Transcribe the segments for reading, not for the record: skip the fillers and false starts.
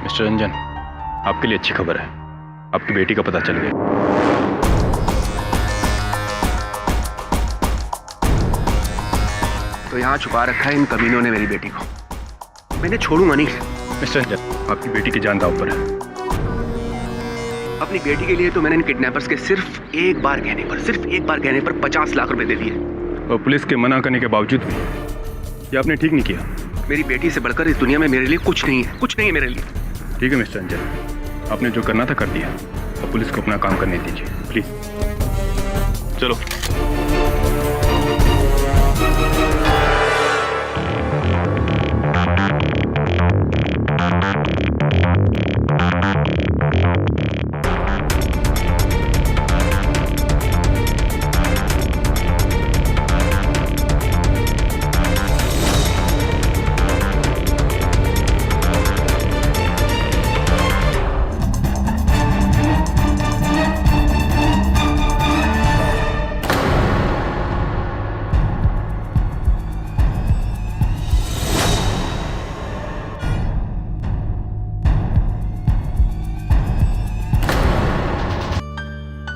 Mister Ranjan, आपके लिए अच्छी खबर है, आपकी बेटी का पता चल गया। तो यहाँ छुपा रखा है इन कमीनों ने मेरी बेटी को, मैंने छोड़ूंगा नहीं। मिस्टर रंजन, आपकी बेटी की जान दांव पर है। अपनी बेटी के लिए तो मैंने इन किडनैपर्स के सिर्फ एक बार कहने पर 50 लाख रुपए दे दिए, और पुलिस के मना करने के बावजूद भी ये आपने ठीक नहीं किया। मेरी बेटी से बढ़कर इस दुनिया में मेरे लिए कुछ नहीं है मेरे लिए। ठीक है मिस्टर रंजन, आपने जो करना था कर दिया, अब पुलिस को अपना काम करने दीजिए प्लीज। चलो।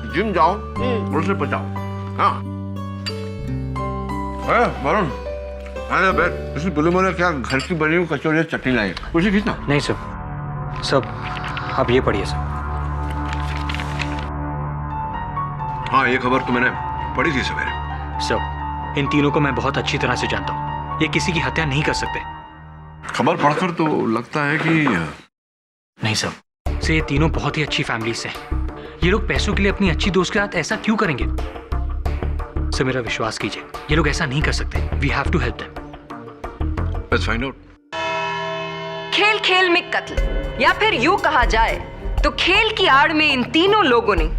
जिम जाओ और उसे बचाओ। हाँ वरुण, अरे बैठ। इसी बुलबुल ने क्या घर की बनी हुई कचौड़ी चटनी लाई, उसे खींचना। नहीं सब आप ये पढ़िए सब। हाँ ये खबर तो मैंने पढ़ी थी सवेरे। सब इन तीनों को मैं बहुत अच्छी तरह से जानता हूँ, ये किसी की हत्या नहीं कर सकते। खबर पढ़कर तो लगता है कि नहीं सब से ये तीनों बहुत ही अच्छी फैमिली से हैं। ये लोग पैसों के लिए अपनी अच्छी दोस्त के साथ ऐसा क्यों करेंगे? सर मेरा विश्वास कीजिए, ये लोग ऐसा नहीं कर सकते। We have to help them. Let's find out. खेल खेल में कत्ल, या फिर यूं कहा जाए तो खेल की आड़ में इन तीनों लोगों ने,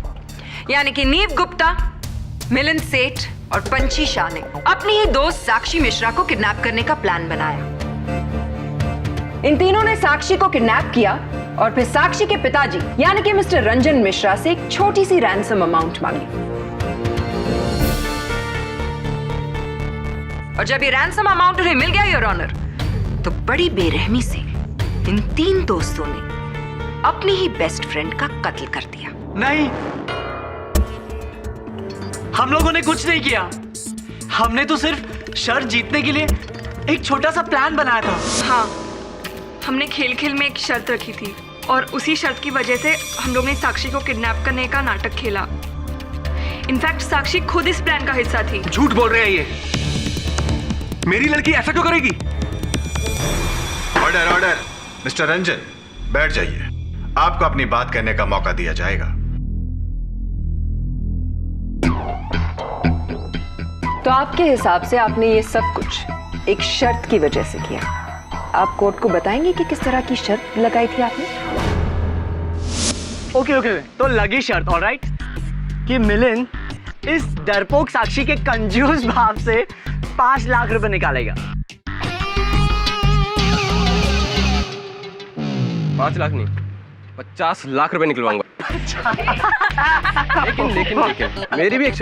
यानी कि नीव गुप्ता, मिलिंद सेठ और पंची शाह ने अपनी ही दोस्त साक्षी मिश्रा को किडनैप करने का प्लान बनाया। इन तीनों ने साक्षी को किडनैप किया और फिर साक्षी के पिताजी यानी कि मिस्टर रंजन मिश्रा से एक छोटी सी रैंसम अमाउंट मांगी। और जब ये रैंसम अमाउंट उन्हें मिल गया योर ऑनर, तो बड़ी बेरहमी से इन तीन दोस्तों ने अपनी ही बेस्ट फ्रेंड का कत्ल कर दिया। नहीं, हम लोगों ने कुछ नहीं किया। हमने तो सिर्फ शर्त जीतने के लिए एक छोटा सा प्लान बनाया था। हाँ, हमने खेल खेल में एक शर्त रखी थी और उसी शर्त की वजह से हम लोग ने साक्षी को किडनैप करने का नाटक खेला। इनफैक्ट साक्षी खुद इस प्लान का हिस्सा थी। झूठ बोल रहे हैं ये, मेरी लड़की ऐसा क्यों करेगी? Order order. मिस्टर रंजन बैठ जाइए, आपको अपनी बात कहने का मौका दिया जाएगा। तो आपके हिसाब से आपने ये सब कुछ एक शर्त की वजह से किया। आप कोर्ट को बताएंगे कि किस तरह की शर्त लगाई थी आपने? ओके, तो लगी शर्त, ऑलराइट, कि मिलिंद इस डरपोक साक्षी के कंजूस भाव से 5 लाख रुपए निकालेगा। 5 लाख नहीं, 50 लाख रुपए निकलवाऊंगा। लेकिन मेरी भी एक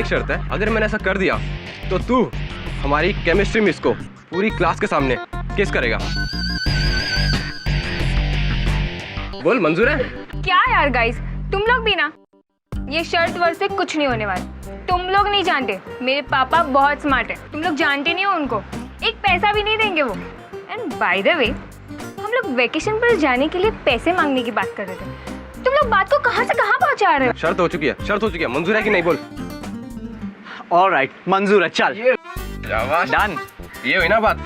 शर्त है। अगर मैंने ऐसा कर दिया तो तू हमारी केमिस्ट्री मिस को पूरी क्लास के सामने केस करेगा। बोल, मंजूर है? क्या यार गाइस, तुम लोग भी ना, ये शर्त वर्त से कुछ नहीं होने वाला। तुम लोग नहीं जानते, मेरे पापा बहुत स्मार्ट है। तुम लोग जानते नहीं हो उनको, एक पैसा भी नहीं देंगे वो। एंड बाय द वे, हम लोग वेकेशन पर जाने के लिए पैसे मांगने की बात कर रहे थे। तुम लोग बात को कहां से कहां पहुंचा रहे हो? शर्त हो चुकी है। मंजूर है कि नहीं? बोल। ऑलराइट, मंजूर है, चल डन। ये हुई ना बात।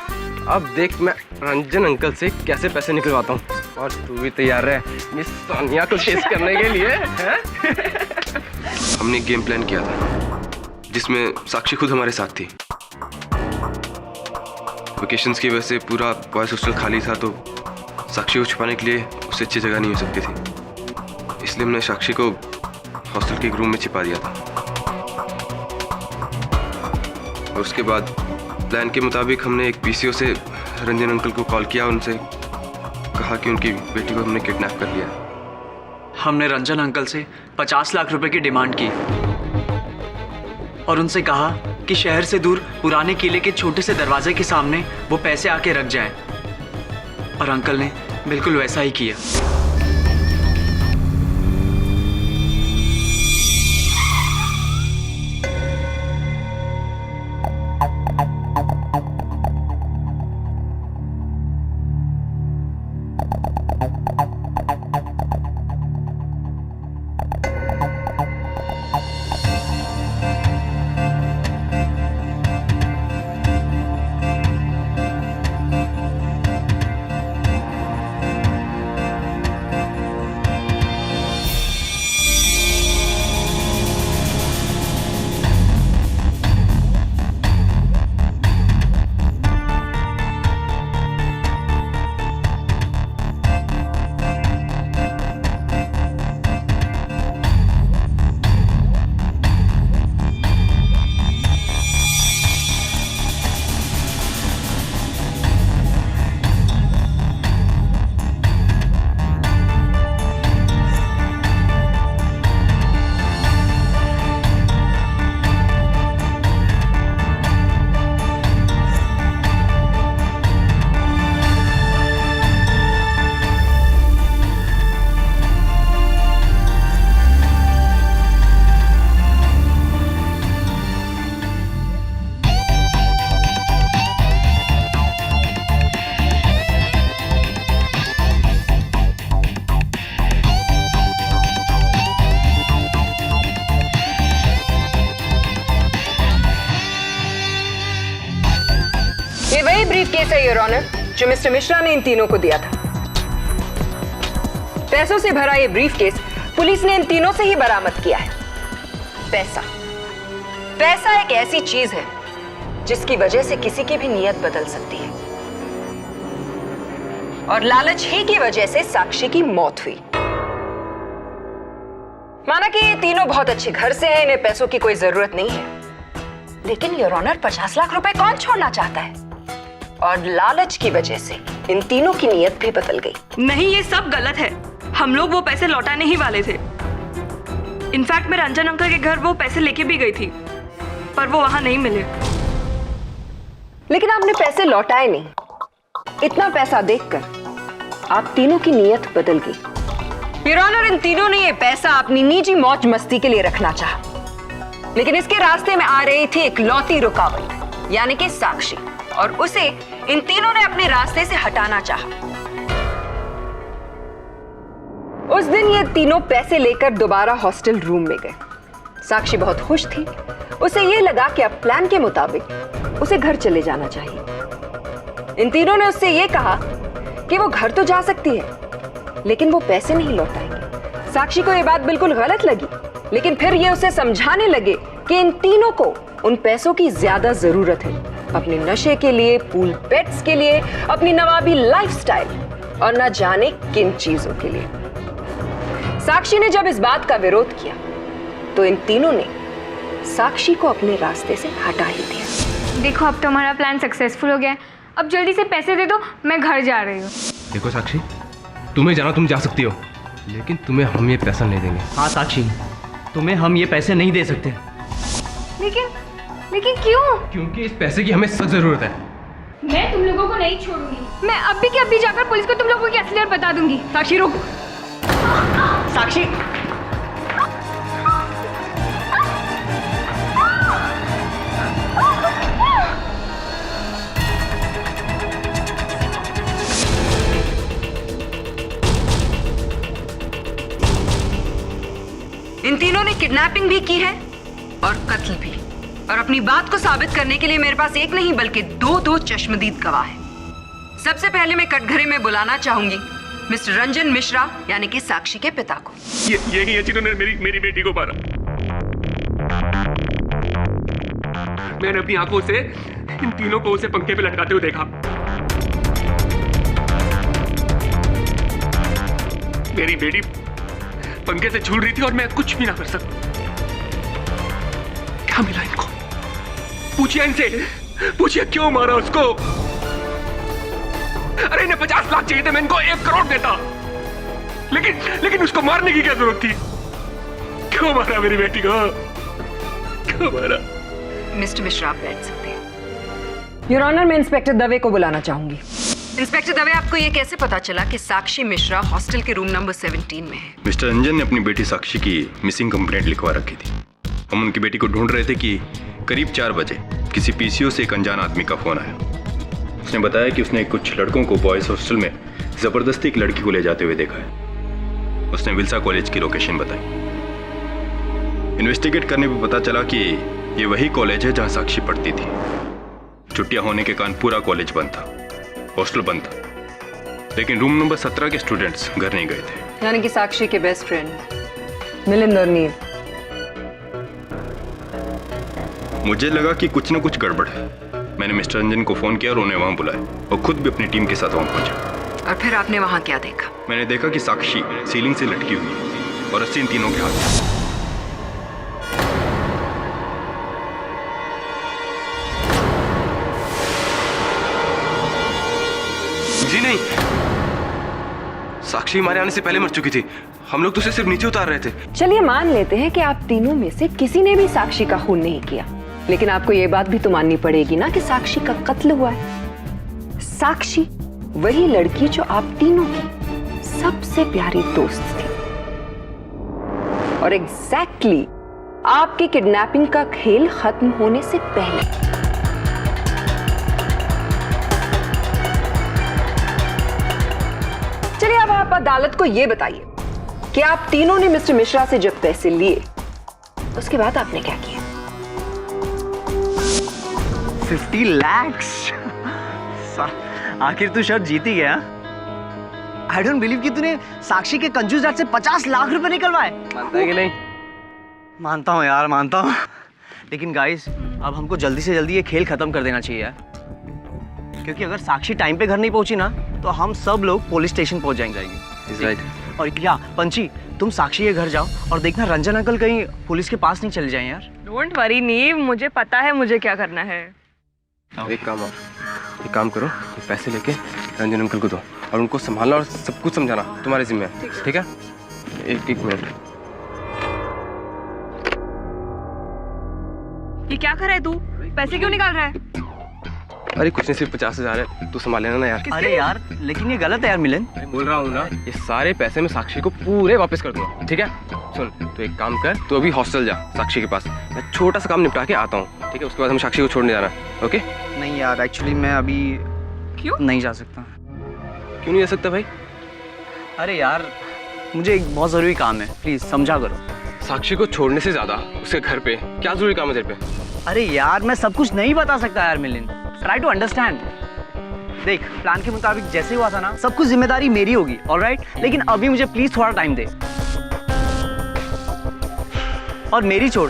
अब देख मैं रंजन अंकल से कैसे पैसे निकलवाता हूँ, और तू भी तैयार है मिस सोनिया को केस करने के लिए? हमने एक गेम प्लान किया था जिसमें साक्षी खुद हमारे साथ थी। वेकेशंस की वजह से पूरा बॉयज हॉस्टल खाली था, तो साक्षी को छुपाने के लिए उससे अच्छी जगह नहीं हो सकती थी, इसलिए हमने साक्षी को हॉस्टल के एक रूम में छिपा दिया था। और उसके बाद प्लान के मुताबिक हमने एक पीसीओ से रंजन अंकल को कॉल किया, उनसे कहा कि उनकी बेटी को हमने किडनैप कर लिया। हमने रंजन अंकल से 50 लाख रुपए की डिमांड की और उनसे कहा कि शहर से दूर पुराने किले के छोटे से दरवाजे के सामने वो पैसे आके रख जाएं। और अंकल ने बिल्कुल वैसा ही किया। ये वही ब्रीफकेस है योर ऑनर जो मिस्टर मिश्रा ने इन तीनों को दिया था। पैसों से भरा ये ब्रीफकेस पुलिस ने इन तीनों से ही बरामद किया है। पैसा एक ऐसी चीज है जिसकी वजह से किसी की भी नीयत बदल सकती है, और लालच ही की वजह से साक्षी की मौत हुई। माना कि ये तीनों बहुत अच्छे घर से हैं, इन्हें पैसों की कोई जरूरत नहीं है, लेकिन योर ऑनर 50 लाख रुपए कौन छोड़ना चाहता है? और लालच की वजह से इन तीनों की नीयत भी बदल गई। नहीं, ये सब गलत है। हम लोग वो पैसे लौटाने ही वाले थे। इनफैक्ट मैं रंजन अंकल के घर वो पैसे लेके भी गई थी, पर वो वहां नहीं मिले। लेकिन आपने पैसे लौटाए नहीं। इतना पैसा देखकर आप तीनों की नीयत बदल गई। योर ऑनर, इन तीनों ने ये पैसा अपनी निजी मौज मस्ती के लिए रखना चाहा, लेकिन इसके रास्ते में आ रही थी इकलौती रुकावट, यानी कि साक्षी, और उसे इन तीनों ने अपने रास्ते से हटाना चाहा। उस दिन ये तीनों पैसे लेकर दोबारा हॉस्टल रूम में गए। साक्षी बहुत खुश थी। उसे ये लगा कि अब प्लान के मुताबिक उसे घर चले जाना चाहिए। इन तीनों ने उससे ये कहा कि वो घर तो जा सकती है, लेकिन वो पैसे नहीं लौटाएंगे। साक्षी को ये बात बिल्कुल गलत लगी, लेकिन फिर ये उसे समझाने लगे कि इन तीनों को उन पैसों की ज्यादा जरूरत है, अपने नशे के लिए, पूल पेट्स के लिए, अपनी नवाबी लाइफस्टाइल और न जाने किन चीजों के लिए। साक्षी ने जब इस बात का विरोध किया तो इन तीनों ने साक्षी को अपने रास्ते से हटा ही दिया। देखो, अब तो हमारा प्लान सक्सेसफुल हो गया है। अब जल्दी से पैसे दे दो, मैं घर जा रही हूँ। देखो साक्षी, तुम्हें जाना तुम जा सकती हो, लेकिन तुम्हें हम ये पैसा नहीं देंगे। हाँ साक्षी, तुम्हें हम ये पैसे नहीं दे सकते। लेकिन क्यों? क्योंकि इस पैसे की हमें सख्त जरूरत है। मैं तुम लोगों को नहीं छोड़ूंगी। मैं अभी के अभी जाकर पुलिस को तुम लोगों की असलियत बता दूंगी। साक्षी रुक। साक्षी, इन तीनों ने किडनैपिंग भी की है और कत्ल भी, और अपनी बात को साबित करने के लिए मेरे पास एक नहीं बल्कि दो चश्मदीद गवाह हैं। सबसे पहले मैं कटघरे में बुलाना चाहूंगी मिस्टर रंजन मिश्रा, यानी कि साक्षी के पिता को। यही है जिन्होंने मेरी बेटी को मारा। मैंने अपनी आंखों से इन तीनों को उसे पंखे पे लटकाते हुए देखा। मेरी बेटी पंखे से झूल रही थी और मैं कुछ भी ना कर सकता। क्या मिला इनको? पूछिए इनसे, पूछिए क्यों मारा उसको। अरे इन्हें 50 लाख चाहिए थे, मैं इनको 1 करोड़ देता, लेकिन उसको मारने की क्या जरूरत थी? क्यों मारा मेरी बेटी को? क्यों मारा? मिस्टर मिश्रा, आप बैठ सकते हैं। योर ऑनर, मैं इंस्पेक्टर दवे को बुलाना चाहूंगी। इंस्पेक्टर दवे, आपको ये कैसे पता चला कि साक्षी मिश्रा हॉस्टल के रूम नंबर 17 में है? मिस्टर रंजन ने अपनी बेटी साक्षी की मिसिंग कंप्लेंट लिखवा रखी थी। हम उनकी बेटी को ढूंढ रहे थे कि करीब 4 बजे किसी पीसीओ से एक अनजान आदमी का फोन आया। उसने बताया कि उसने कुछ लड़कों को बॉयज हॉस्टल में जबरदस्ती एक लड़की को ले जाते हुए देखा है। उसने विल्सा कॉलेज की लोकेशन बताई। इन्वेस्टिगेट करने पर पता चला कि ये वही कॉलेज है जहां साक्षी पढ़ती थी। छुट्टियां होने के कारण पूरा कॉलेज बंद था, हॉस्टल बंद था, लेकिन रूम नंबर 17 के स्टूडेंट्स घर नहीं गए थे। यानी कि साक्षी के बेस्ट फ्रेंड मिलिंद और नीव। मुझे लगा कि कुछ ना कुछ गड़बड़ है। मैंने मिस्टर रंजन को फोन किया और उन्हें वहां बुलाया और खुद भी अपनी टीम के साथ वहां पहुंचा। और फिर आपने वहां क्या देखा? मैंने देखा कि साक्षी सीलिंग से लटकी हुई है और रस्सी इन तीनों के हाथ में। जी नहीं, साक्षी हमारे आने से पहले मर चुकी थी। हम लोग तो उसे सिर्फ नीचे उतार रहे थे। चलिए मान लेते हैं कि आप तीनों में से किसी ने भी साक्षी का खून नहीं किया, लेकिन आपको ये बात भी तो माननी पड़ेगी ना कि साक्षी का कत्ल हुआ है। साक्षी वही लड़की जो आप तीनों की सबसे प्यारी दोस्त थी और एग्जैक्टली आपकी किडनैपिंग का खेल खत्म होने से पहले। चलिए अब आप अदालत को यह बताइए कि आप तीनों ने मिस्टर मिश्रा से जब पैसे लिए उसके बाद आपने क्या किया? 50 lakhs। आखिर तू शर्त जीत ही गया। आई डोंट बिलीव कि तूने साक्षी के कंजूस डैड से 50 लाख रुपए निकलवाए। मानता है कि नहीं? मानता हूँ यार, मानता हूँ, लेकिन गाइस अब हमको जल्दी से जल्दी ये खेल खत्म कर देना चाहिए यार, क्योंकि अगर साक्षी टाइम पे घर नहीं पहुंची ना तो हम सब लोग पुलिस स्टेशन पहुंच जाएंगे। और क्या पंची, तुम साक्षी के घर जाओ और देखना रंजन अंकल कहीं पुलिस के पास नहीं चले जाएं यार। डोंट वरी नीव, मुझे पता है मुझे क्या करना है। एक काम करो, ये पैसे लेके रंजन अंकल को दो और उनको संभालना और सब कुछ समझाना तुम्हारे जिम्मे है, ठीक है? एक मिनट। ये क्या कर रहा है तू? पैसे क्यों निकाल रहा है? अरे कुछ नहीं, सिर्फ 50,000 है, तू संभाल लेना ना यार। अरे यार लेकिन ये गलत है यार मिलन। बोल रहा हूँ ना, ये सारे पैसे मैं साक्षी को पूरे वापस कर दूंगा, ठीक है? सुन, तो एक काम कर, तू अभी हॉस्टल जा साक्षी के पास, मैं छोटा सा काम निपटा के आता हूँ, ठीक है? उसके बाद हम साक्षी को छोड़ने जाना, ओके? नहीं यार, एक्चुअली मैं अभी क्यों नहीं जा सकता। क्यों नहीं जा सकता भाई? अरे यार मुझे एक बहुत जरूरी काम है, प्लीज समझा करो। साक्षी को छोड़ने से ज्यादा उसके घर पे क्या जरूरी काम है तेरे पे? अरे यार मैं सब कुछ नहीं बता सकता यार मिलिन, ट्राई टू अंडरस्टैंड। देख, प्लान के मुताबिक जैसे हुआ था ना, सब कुछ जिम्मेदारी मेरी होगी, ऑलराइट? लेकिन अभी मुझे प्लीज थोड़ा टाइम दे। और मेरी छोड़,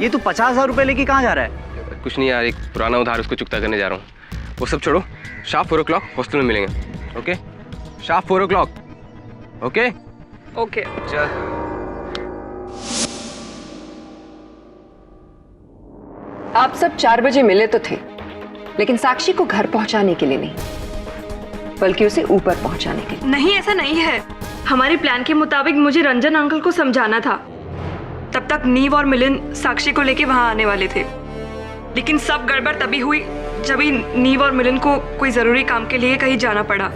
ये तू 50,000 रुपए लेके कहाँ जा रहा है? कुछ नहीं यार, एक पुराना उधार उसको चुकता करने जा रहा हूँ। वो सब छोड़ो, शार्प 4 o'clock हॉस्टल में मिलेंगे, okay? Sharp 4 o'clock, okay? Okay. चल। आप सब 4 बजे मिले तो थे, लेकिन साक्षी को घर पहुंचाने के लिए नहीं, बल्कि उसे ऊपर पहुंचाने के लिए। नहीं, ऐसा नहीं है। हमारे प्लान के मुताबिक मुझे रंजन अंकल को समझाना था। तब तक नीव और मिलिंद साक्षी को लेके वहां आने वाले थे, लेकिन सब गड़बड़ तभी हुई जब ही नीव और मिलिंद को कोई जरूरी काम के लिए कहीं जाना पड़ा।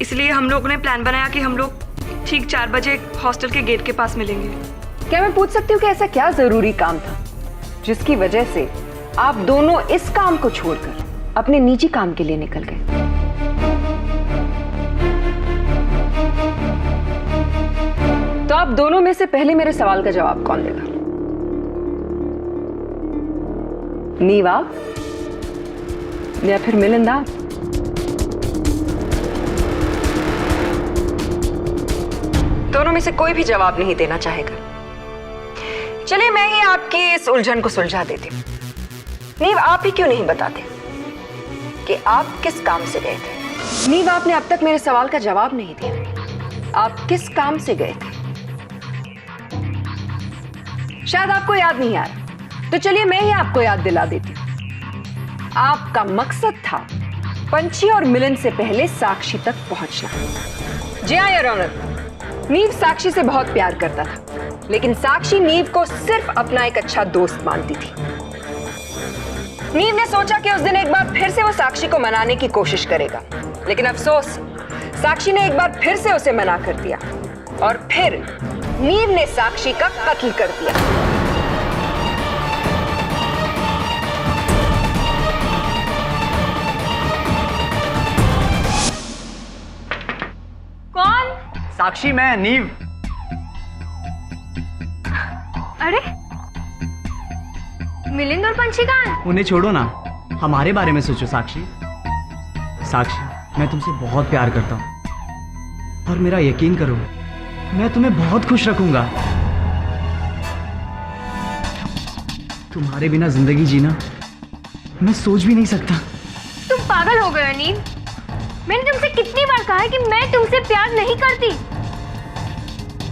इसलिए हम लोगों ने प्लान बनाया कि हम लोग ठीक 4 बजे हॉस्टल के गेट के पास मिलेंगे। क्या मैं पूछ सकती हूँ कि ऐसा क्या जरूरी काम था जिसकी वजह से आप दोनों इस काम को छोड़कर अपने निजी काम के लिए निकल गए? तो आप दोनों में से पहले मेरे सवाल का जवाब कौन देगा? नीव आप या फिर मिलिंद आप? दोनों में से कोई भी जवाब नहीं देना चाहेगा। चलिए मैं ही आपकी इस उलझन को सुलझा देती हूँ। नीव, आप ही क्यों नहीं बताते कि आप किस काम से गए थे? नीव, आपने अब तक मेरे सवाल का जवाब नहीं दिया। आप किस काम से गए थे? शायद आपको याद नहीं आ रहा, तो चलिए मैं ही आपको याद दिला देती हूँ। आपका मकसद था पंची और मिलन से पहले साक्षी तक पहुंचना। जी हाँ योर ऑनर, नीव साक्षी से बहुत प्यार करता था, लेकिन साक्षी नीव को सिर्फ अपना एक अच्छा दोस्त मानती थी। नीव ने सोचा कि उस दिन एक बार फिर से वो साक्षी को मनाने की कोशिश करेगा लेकिन अफसोस साक्षी ने एक बार फिर से उसे मना कर दिया और फिर नीव ने साक्षी का कत्ल कर दिया। कौन? साक्षी, मैं नीव। अरे मिलिंद और पंछी कहाँ हैं? उन्हें छोड़ो ना, हमारे बारे में सोचो साक्षी। साक्षी, मैं तुमसे बहुत प्यार करता हूँ और मेरा यकीन करो, मैं तुम्हें बहुत खुश रखूंगा। तुम्हारे बिना जिंदगी जीना मैं सोच भी नहीं सकता। तुम पागल हो गए हो नीव। मैंने तुमसे कितनी बार कहा है कि मैं तुमसे प्यार नहीं करती।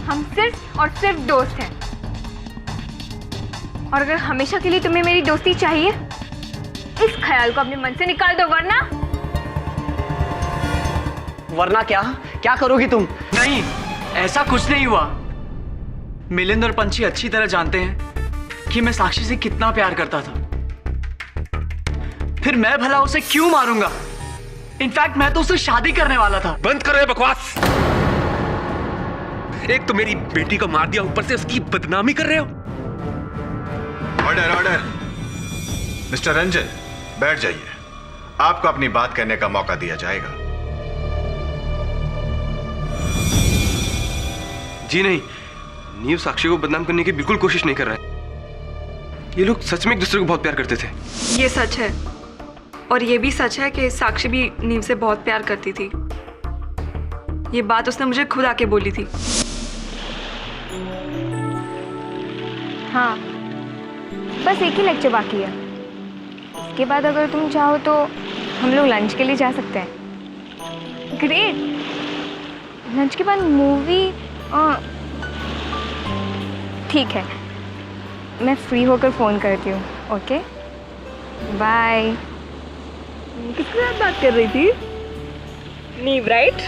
हम सिर्फ और सिर्फ दोस्त हैं, और अगर हमेशा के लिए तुम्हें मेरी दोस्ती चाहिए, इस ख्याल को अपने मन से निकाल दो, वरना क्या करोगी तुम? नहीं, ऐसा कुछ नहीं हुआ। मिलिंद और पंछी अच्छी तरह जानते हैं कि मैं साक्षी से कितना प्यार करता था। फिर मैं भला उसे क्यों मारूंगा? इनफैक्ट मैं तो उससे शादी करने वाला था। बंद करो ये बकवास। एक तो मेरी बेटी को मार दिया, ऊपर से उसकी बदनामी कर रहे हो। Order order. मिस्टर रंजन, बैठ जाइए। आपको अपनी बात कहने का मौका दिया जाएगा। जी नहीं, नीव साक्षी को बदनाम करने की बिल्कुल कोशिश नहीं कर रहा है। ये लोग सच में एक दूसरे को बहुत प्यार करते थे। ये सच है, और ये भी सच है कि साक्षी भी नीव से बहुत प्यार करती थी। ये बात उसने मुझे खुद आके बोली थी। हाँ, बस एक ही लेक्चर बाकी है। इसके बाद अगर तुम चाहो तो हम लोग लंच के लिए जा सकते हैं। ग्रेट। लंच के बाद मूवी? ठीक है, मैं फ्री होकर फ़ोन करती हूँ। Okay, bye. किसके साथ बात कर रही थी? नीव, राइट?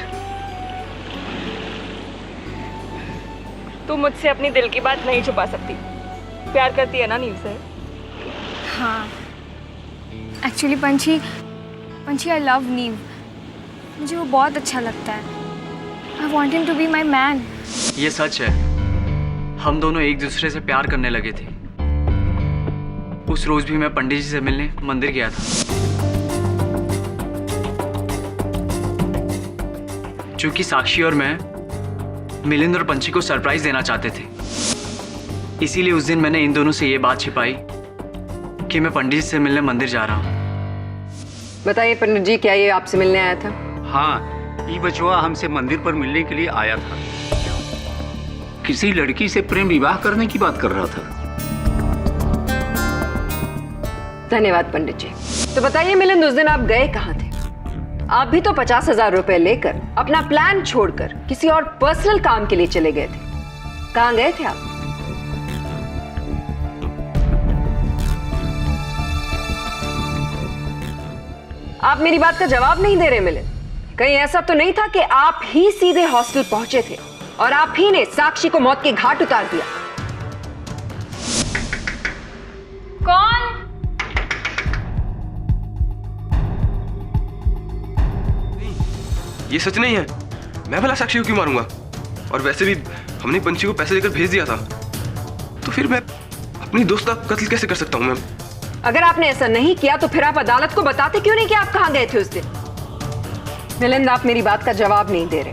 तू मुझसे अपनी दिल की बात नहीं छुपा सकती। प्यार करती है ना नीव से? हाँ, एक्चुअली पंछी आई लव नीव। मुझे वो बहुत अच्छा लगता है। I want him to be my man. ये सच है, हम दोनों एक दूसरे से प्यार करने लगे थे। उस रोज भी मैं पंडित जी से मिलने मंदिर गया था। क्योंकि साक्षी और मैं मिलिंद और पंछी को सरप्राइज देना चाहते थे, इसीलिए उस दिन मैंने इन दोनों से ये बात छिपाई कि मैं पंडित जी से मिलने मंदिर जा रहा हूँ। बताइए पंडित जी, क्या ये आपसे मिलने आया था? हाँ, ये बचवा हमसे मंदिर पर मिलने के लिए आया था। किसी लड़की से प्रेम विवाह करने की बात कर रहा था। धन्यवाद पंडित जी। तो बताइए मिलिंद, उस दिन आप गए कहाँ थे? आप भी तो 50,000 रुपए लेकर अपना प्लान छोड़कर किसी और पर्सनल काम के लिए चले गए थे। कहाँ गए थे आप? आप मेरी बात का जवाब नहीं दे रहे मिलिंद। कहीं ऐसा तो नहीं था कि आप ही सीधे हॉस्टल पहुंचे थे और आप ही ने साक्षी को मौत के घाट उतार दिया? कौन? ये सच नहीं है। मैं भला साक्षी को क्यों मारूंगा? और वैसे भी हमने पंछी को पैसे देकर भेज दिया था, तो फिर मैं अपनी दोस्त का कत्ल कैसे कर सकता हूँ मैम? अगर आपने ऐसा नहीं किया तो फिर आप अदालत को बताते क्यों नहीं कि आप कहां गए थे उस दिन? मिलिंद, आप मेरी बात का जवाब नहीं दे रहे।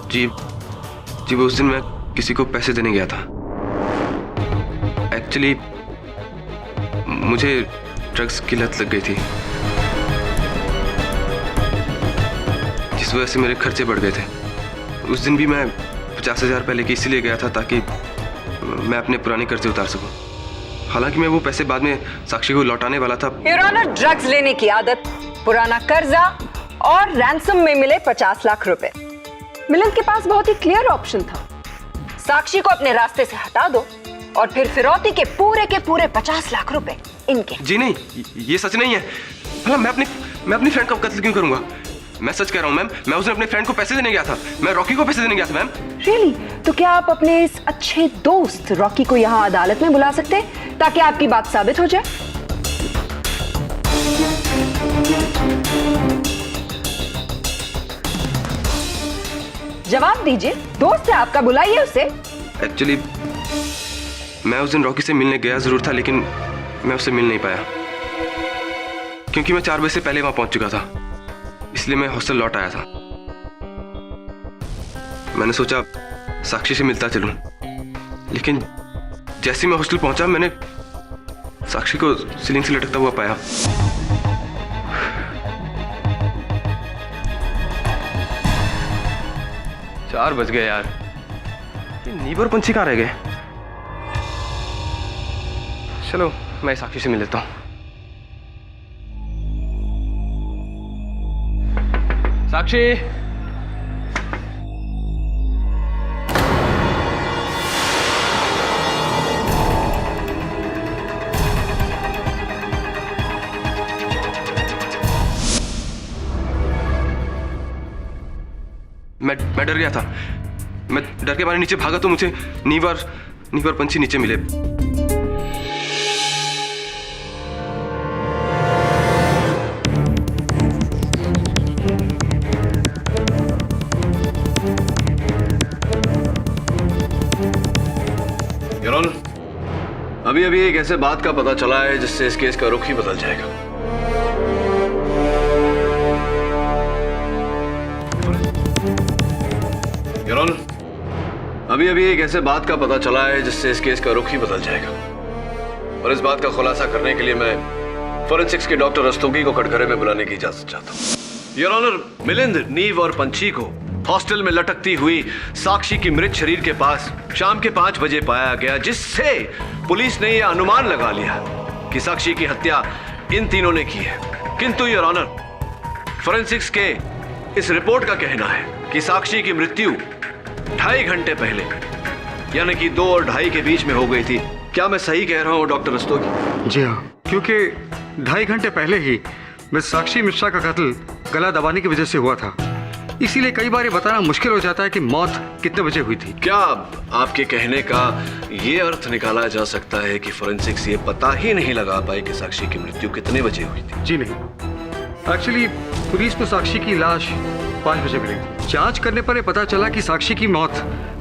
जी वो उस दिन मैं किसी को पैसे देने गया था। एक्चुअली मुझे ड्रग्स की लत लग गई थी, जिस वजह से मेरे खर्चे बढ़ गए थे। उस दिन भी मैं 50,000 रुपये लेके इसीलिए गया था ताकि मैं अपने पुराने कर्जे उतार सकूं। हालांकि मैं वो पैसे बाद में साक्षी को लौटाने वाला था। योर ऑनर, ड्रग्स लेने की आदत, पुराना कर्जा और रैंसम में मिले 50 लाख रुपए। मिलिंद के पास बहुत ही क्लियर ऑप्शन था। साक्षी को अपने रास्ते से हटा दो और फिर फिरौती के पूरे 50 लाख रुपए इनके। जी नहीं, ये सच नहीं है। भला मैं अपनी फ्रेंड का कत्ल क्यों करूंगा? मैं सच कह रहा हूँ मैम, मैं उस दिन अपने फ्रेंड को पैसे देने गया था। मैं रॉकी को पैसे देने गया था मैम। रियली? तो क्या आप अपने इस अच्छे दोस्त रॉकी को यहाँ अदालत में बुला सकते हैं ताकि आपकी बात साबित हो जाए? जवाब दीजिए, दोस्त है आपका, बुलाइए उसे। एक्चुअली मैं उस दिन रॉकी से मिलने गया जरूर था, लेकिन मैं उससे मिल नहीं पाया क्योंकि मैं 4 बजे से पहले वहां पहुंच चुका था, इसलिए मैं हॉस्टल लौट आया था। मैंने सोचा साक्षी से मिलता चलूं, लेकिन जैसे मैं हॉस्टल पहुंचा मैंने साक्षी को सीलिंग से लटकता हुआ पाया। चार बज गए यार, ये नीव और पंछी कहाँ रह गए? चलो मैं साक्षी से मिल लेता हूं। साक्षी, मैं डर गया था। मैं डर के मारे नीचे भागा तो मुझे नीव और पंछी नीचे मिले। योर ऑनर, अभी अभी एक ऐसे बात का पता चला है जिससे इस केस का रुख ही बदल जाएगा। योर ऑनर, अभी अभी एक ऐसे बात का पता चला है जिससे इस केस का रुख ही बदल जाएगा, और इस बात का खुलासा करने के लिए मैं फोरेंसिक्स के डॉक्टर रस्तोगी को कटघरे में बुलाने की इजाजत चाहता हूँ। योर ऑनर, मिलिंद, नीव और पंछी को हॉस्टल में लटकती हुई साक्षी की मृत शरीर के पास शाम के 5 बजे पाया गया, जिससे पुलिस ने यह अनुमान लगा लिया कि साक्षी की हत्या इन तीनों ने की है। किंतु योर ऑनर, फोरेंसिक्स के इस रिपोर्ट का कहना है कि साक्षी की मृत्यु 2.5 घंटे पहले, यानी कि 2 और 2.5 के बीच में हो गई थी। क्या मैं सही कह रहा हूँ डॉक्टर रस्तोगी? जी हाँ, क्योंकि 2.5 घंटे पहले ही मिस साक्षी मिश्रा का कत्ल गला दबाने की वजह से हुआ था, इसीलिए कई बार ये बताना मुश्किल हो जाता है कि मौत कितने बजे हुई थी। क्या आपके कहने का ये अर्थ निकाला जा सकता है कि फोरेंसिक्स ये पता ही नहीं लगा पाई कि साक्षी की मृत्यु कितने बजे हुई थी? जी नहीं, एक्चुअली पुलिस को साक्षी की लाश 5 बजे मिली। जांच करने पर यह पता चला कि साक्षी की मौत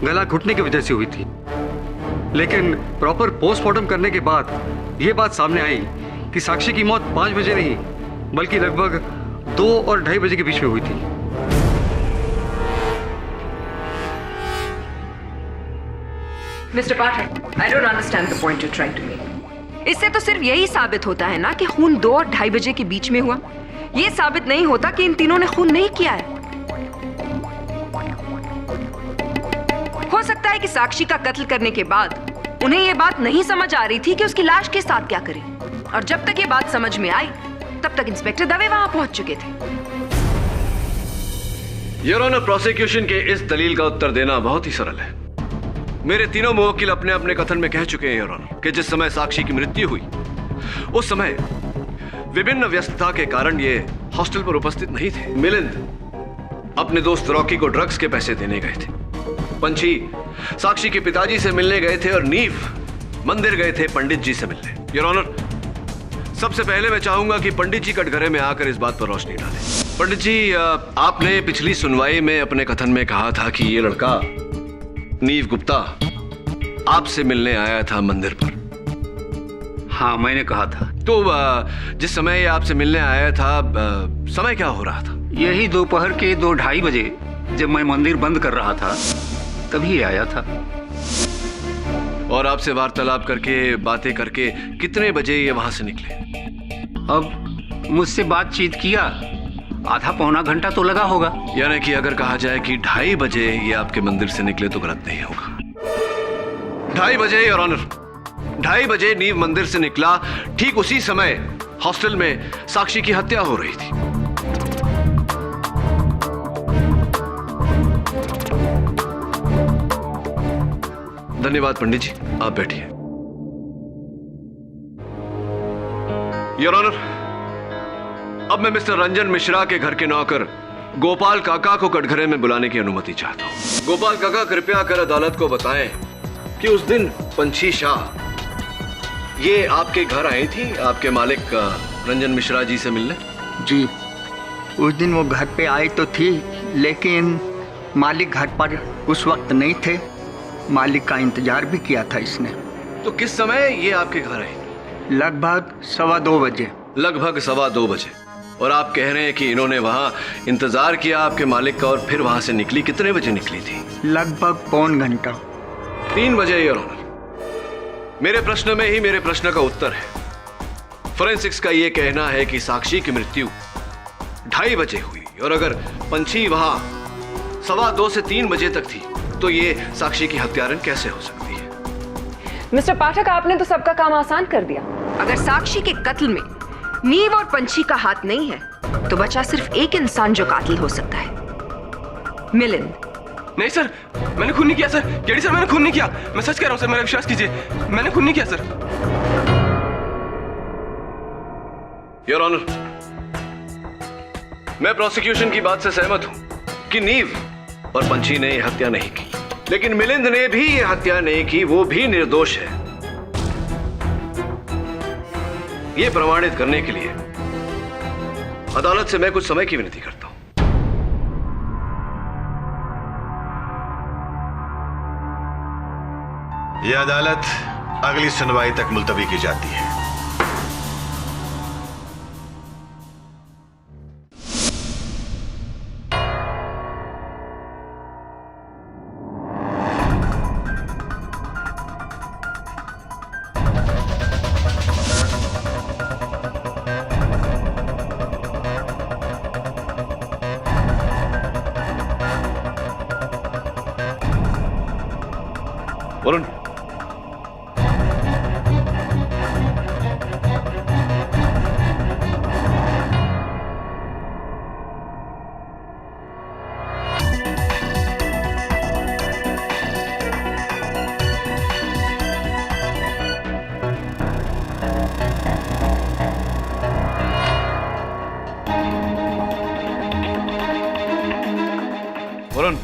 गला घुटने की वजह से हुई थी, लेकिन प्रॉपर पोस्टमार्टम करने के बाद यह बात सामने आई कि साक्षी की मौत 5 बजे नहीं बल्कि लगभग 2 और 2.5 बजे के बीच में हुई थी। Mister Pathak, I don't understand the point you're trying to make. इससे तो सिर्फ यही साबित होता है ना कि खून 2 और 2.5 बजे के बीच में हुआ। ये साबित नहीं होता कि इन तीनों ने खून नहीं किया है। हो सकता है कि साक्षी का कत्ल करने के बाद उन्हें ये बात नहीं समझ आ रही थी कि उसकी लाश के साथ क्या करें, और जब तक ये बात समझ में आई तब तक इंस्पेक्टर दवे वहां पहुंच चुके थे। योर ऑनर, प्रोसिक्यूशन के इस दलील का उत्तर देना बहुत ही सरल है। मेरे तीनों मुवक्किल अपने अपने कथन में कह चुके हैं योर ऑनर कि जिस समय साक्षी की मृत्यु हुई उस समय विभिन्न व्यस्तता के कारण ये हॉस्टल पर उपस्थित नहीं थे। मिलिंद अपने दोस्त रॉकी को ड्रग्स के पैसे देने गए थे, पंछी साक्षी के पिताजी से मिलने गए थे, और नीव मंदिर गए थे पंडित जी से मिलने। योर ऑनर, सबसे पहले मैं चाहूंगा कि पंडित जी कटघरे में आकर इस बात पर रोशनी डालें। पंडित जी, आपने पिछली सुनवाई में अपने कथन में कहा था कि ये लड़का नीव गुप्ता आपसे मिलने आया था मंदिर पर। हाँ, मैंने कहा था। तो जिस समय ये आपसे मिलने आया था, समय क्या हो रहा था? यही दोपहर के 2-2:30 बजे, जब मैं मंदिर बंद कर रहा था तभी आया था। और आपसे वार्तालाप करके, बातें करके कितने बजे ये वहां से निकले? अब मुझसे बातचीत किया, आधा पौना घंटा तो लगा होगा। यानी कि अगर कहा जाए कि 2:30 बजे ये आपके मंदिर से निकले तो गलत नहीं होगा। 2:30 बजे योर ऑनर, 2:30 बजे नीव मंदिर से निकला। ठीक उसी समय हॉस्टल में साक्षी की हत्या हो रही थी। धन्यवाद पंडित जी, आप बैठिए। योर ऑनर, अब मैं मिस्टर रंजन मिश्रा के घर के नौकर गोपाल काका को कटघरे में बुलाने की अनुमति चाहता हूं। गोपाल काका, कृपया कर अदालत को बताएं कि उस दिन पंछी शाह ये आपके घर आई थी आपके मालिक रंजन मिश्रा जी से मिलने? जी, उस दिन वो घर पे आई तो थी, लेकिन मालिक घर पर उस वक्त नहीं थे। मालिक का इंतजार भी किया था इसने। तो किस समय ये आपके घर आई? लगभग 2:15 बजे। लगभग 2:15 बजे। और आप कह रहे हैं कि इन्होंने वहाँ इंतजार किया आपके मालिक का और फिर वहाँ से निकली। कितने बजे निकली थी? लगभग पौन घंटा। 3 बजे योर ऑनर। मेरे प्रश्न में ही मेरे प्रश्न का उत्तर है। फोरेंसिक्स का ये कहना है कि साक्षी की मृत्यु 2:30 बजे हुई और अगर पंछी वहाँ 2:15 से 3 बजे तक थी तो ये साक्षी की हत्यारन कैसे हो सकती है? मिस्टर पाठक, आपने तो सबका काम आसान कर दिया। अगर साक्षी के कत्ल में नीव और पंछी का हाथ नहीं है तो बचा सिर्फ एक इंसान जो कातिल हो सकता है, मिलिंद। नहीं सर, मैंने खून नहीं किया सर। केडी सर, मैंने खून नहीं किया। मैं सच कह रहा हूँ सर, मेरा विश्वास कीजिए, मैंने खून नहीं किया सर। योर ऑनर, मैं प्रोसिक्यूशन की बात से सहमत हूं कि नीव और पंछी ने यह हत्या नहीं की, लेकिन मिलिंद ने भी यह हत्या नहीं की। वो भी निर्दोष है। यह प्रमाणित करने के लिए अदालत से मैं कुछ समय की विनती करता हूं। यह अदालत अगली सुनवाई तक मुलतवी की जाती है। वरुण, वरुण,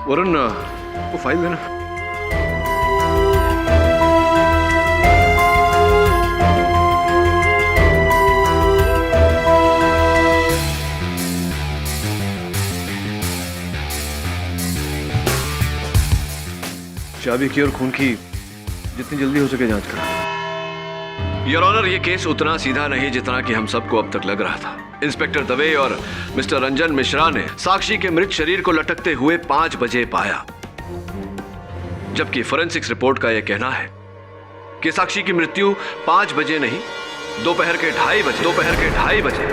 वरुण, वो फाइल देना। चाबी की और खून की जितनी जल्दी हो सके जांच करा। योर ऑनर, ये केस उतना सीधा नहीं जितना कि हम सबको अब तक लग रहा था। इंस्पेक्टर दवे और मिस्टर रंजन मिश्रा ने साक्षी के मृत शरीर को लटकते हुए 5 बजे पाया, जबकि फोरेंसिक्स रिपोर्ट का यह कहना है कि साक्षी की मृत्यु 5 बजे नहीं, दोपहर के 2:30 बजे।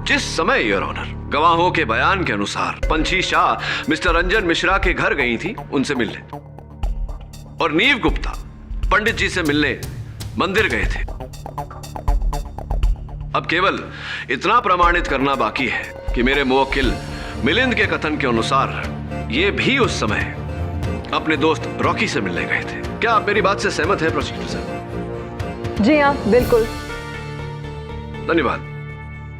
जिस समय योर ऑनर गवाहों के बयान के अनुसार पंछी शाह मिस्टर रंजन मिश्रा के घर गई थी उनसे मिलने, और नीव गुप्ता पंडित जी से मिलने मंदिर गए थे। अब केवल इतना प्रमाणित करना बाकी है कि मेरे मुवक्किल मिलिंद के कथन के अनुसार ये भी उस समय अपने दोस्त रॉकी से मिलने गए थे। क्या आप मेरी बात से सहमत हैं प्रोसिक्यूटर साहब? जी हाँ, बिल्कुल। धन्यवाद।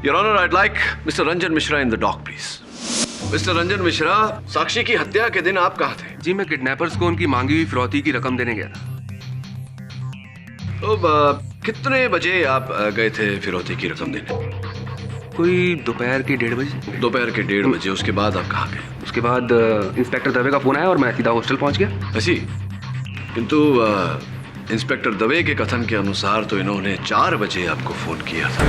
Your honour, I'd like Mr. Ranjan Mishra in the dock, please. Mister Ranjan Mishra, Sakshi की हत्या के दिन आप कहाँ थे? जी, मैं किडनैपर्स को उनकी मांगी हुई फिरौती की रकम देने गया था। तो कितने बजे आप गए थे फिरौती की रकम देने? कोई दोपहर के 1:30 बजे। दोपहर के 1:30 बजे। उसके बाद आप कहाँ गए? उसके बाद इंस्पेक्टर दवे का फोन आया और मैं सीधा हॉस्टल पहुंच गया। ऐसी? किंतु इंस्पेक्टर दवे के कथन के अनुसार तो इन्होंने 4 बजे आपको फोन किया था।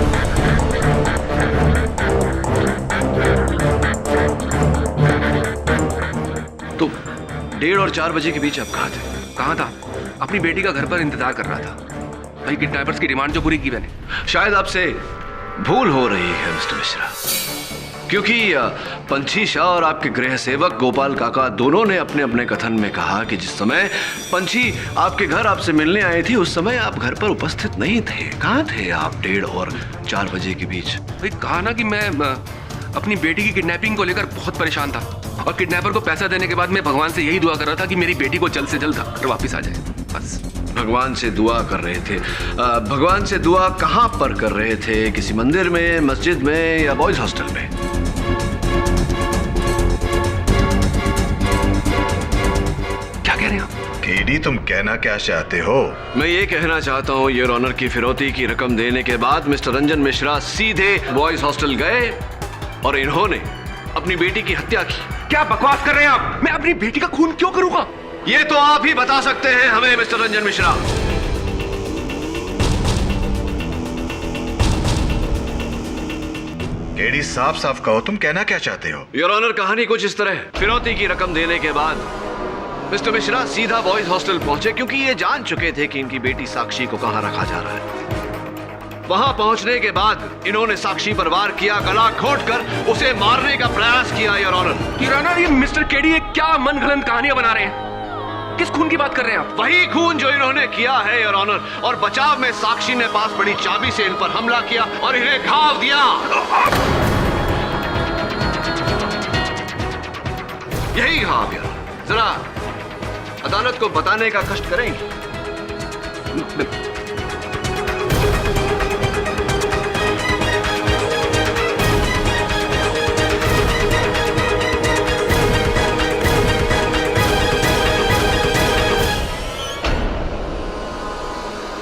तो 1:30 और 4 बजे के बीच आप कहाँ थे? कहाँ था? अपनी बेटी का घर पर इंतजार कर रहा था। भाई, किडनैपर्स की डिमांड जो पूरी की मैंने। शायद आपसे भूल हो रही है मिस्टर मिश्रा। क्योंकि पंछी शाह और आपके गृह सेवक गोपाल काका दोनों ने अपने अपने कथन में कहा कि जिस समय पंछी आपके घर आपसे मिलने आई थी उस समय आप घर पर उपस्थित नहीं थे। कहाँ थे आप 1:30 और 4 बजे के बीच? भाई कहा ना कि मैं अपनी बेटी की किडनैपिंग को लेकर बहुत परेशान था और किडनैपर को पैसा देने के बाद मैं भगवान से यही दुआ कर रहा था कि मेरी बेटी को जल्द से जल्द घर वापस आ जाए, बस। भगवान से दुआ कर रहे थे? भगवान से दुआ कहाँ पर कर रहे थे? किसी मंदिर में, मस्जिद में या बॉयज हॉस्टल में? क्या कह रहे हैं आप? केडी, तुम कहना क्या चाहते हो? मैं ये कहना चाहता हूँ योर ऑनर की फिरौती की रकम देने के बाद मिस्टर रंजन मिश्रा सीधे बॉयज हॉस्टल गए और इन्होंने अपनी बेटी की हत्या की। क्या बकवास कर रहे हैं आप? मैं अपनी बेटी का खून क्यों करूंगा? ये तो आप ही बता सकते हैं हमें मिस्टर रंजन मिश्रा। केडी, साफ साफ कहो, तुम कहना क्या चाहते हो? योर ऑनर, कहानी कुछ इस तरह। फिरौती की रकम देने के बाद मिस्टर मिश्रा सीधा बॉयज हॉस्टल पहुंचे क्योंकि ये जान चुके थे कि इनकी बेटी साक्षी को कहां रखा जा रहा है। वहां पहुंचने के बाद इन्होंने साक्षी पर वार किया, गला घोंटकर उसे मारने का प्रयास किया। योर ऑनर, ये मिस्टर केडी ये क्या मनगढ़ंत कहानियां बना रहे हैं? किस खून की बात कर रहे हैं आप? वही खून जो इन्होंने किया है योर ऑनर। और बचाव में साक्षी ने पास पड़ी चाबी से इन पर हमला किया और इन्हें घाव दिया। यही घाव यार, जरा अदालत को बताने का कष्ट करेंगे?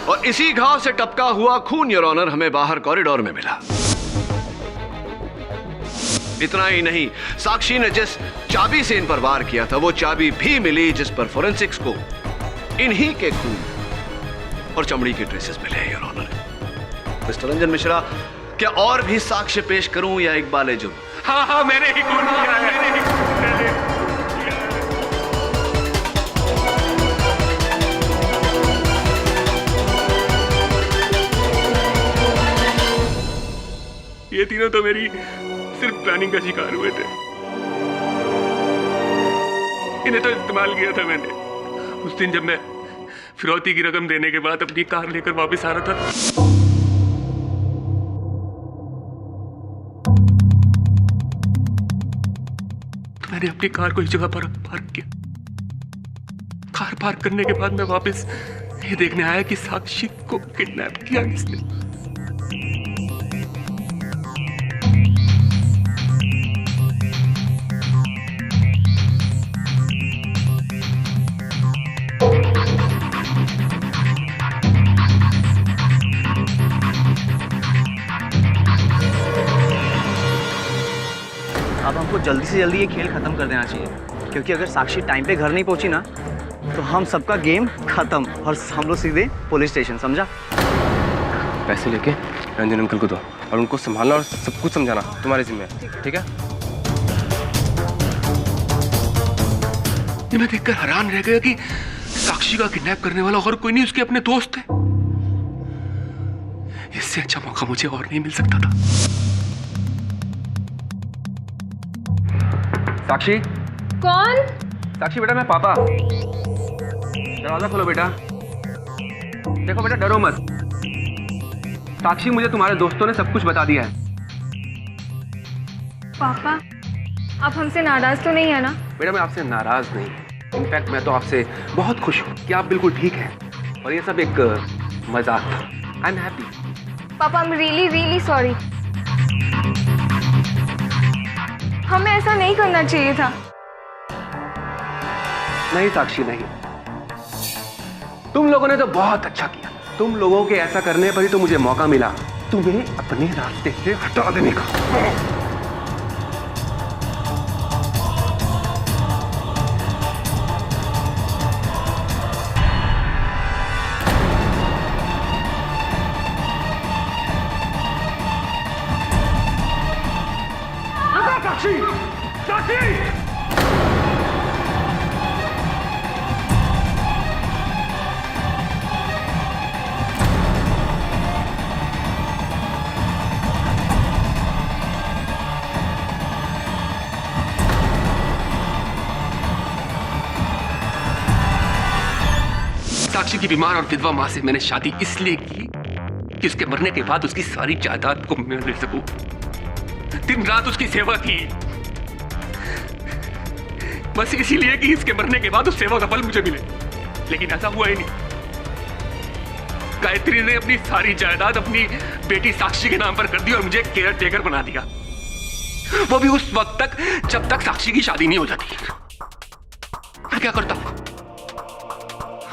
और इसी घाव से टपका हुआ खून योर ऑनर हमें बाहर कॉरिडोर में मिला। इतना ही नहीं, साक्षी ने जिस चाबी से इन पर वार किया था वो चाबी भी मिली जिस पर फोरेंसिक्स को इन्हीं के खून और चमड़ी के ट्रेसेस मिले। Your honour, mister Ranjan Mishra, क्या और भी साक्ष्य पेश करूं या इकबाल जुर्म? हाँ, मैंने ही खून किया है। ये तीनों तो मेरी सिर्फ प्लानिंग का शिकार हुए थे। इन्हें तो इस्तेमाल किया था मैंने। उस दिन जब मैं फिरौती की रकम देने के बाद अपनी कार लेकर वापस आ रहा था, तो मैंने अपनी कार को इस जगह पर पार्क किया। कार पार्क करने के बाद मैं वापस ये देखने आया कि साक्षी को किडनैप किया किसने। अब हमको जल्दी से जल्दी ये खेल खत्म कर देना चाहिए, क्योंकि अगर साक्षी टाइम पे घर नहीं पहुंची ना तो हम सबका गेम खत्म और हम लोग सीधे पुलिस स्टेशन, समझा? पैसे लेके रंजन अंकल को दो और उनको संभालना और सब कुछ समझाना तुम्हारे जिम्मे है, ठीक है? ये मैं देखकर हैरान रह गया कि साक्षी का किडनैप करने वाला और कोई नहीं, उसके अपने दोस्त थे। इससे अच्छा मौका मुझे और नहीं मिल सकता था। साक्षी। कौन? साक्षी बेटा, मैं पापा। दरवाजा खोलो बेटा। देखो बेटा, डरो मत। साक्षी, मुझे तुम्हारे दोस्तों ने सब कुछ बता दिया है। पापा, आप हमसे नाराज तो नहीं है ना? बेटा, मैं आपसे नाराज नहीं, इनफैक्ट मैं तो आपसे बहुत खुश हूँ कि आप बिल्कुल ठीक हैं और ये सब एक मजाक था। I am happy. पापा, I am really really sorry. हमें ऐसा नहीं करना चाहिए था। नहीं साक्षी, नहीं। तुम लोगों ने तो बहुत अच्छा किया। तुम लोगों के ऐसा करने पर ही तो मुझे मौका मिला तुम्हें अपने रास्ते से हटा देने का। साक्षी! साक्षी! उसकी बीमार और विधवा माँ से मैंने शादी इसलिए की कि उसके मरने के बाद उसकी सारी जायदाद को मैं ले सकूं। दिन रात उसकी सेवा की, बस इसीलिए कि इसके मरने के बाद उस सेवा का फल मुझे मिले। लेकिन ऐसा हुआ ही नहीं। गायत्री ने अपनी सारी जायदाद अपनी बेटी साक्षी के नाम पर कर दी और मुझे केयर टेकर बना दिया, वो भी उस वक्त तक जब तक साक्षी की शादी नहीं हो जाती। मैं क्या करता?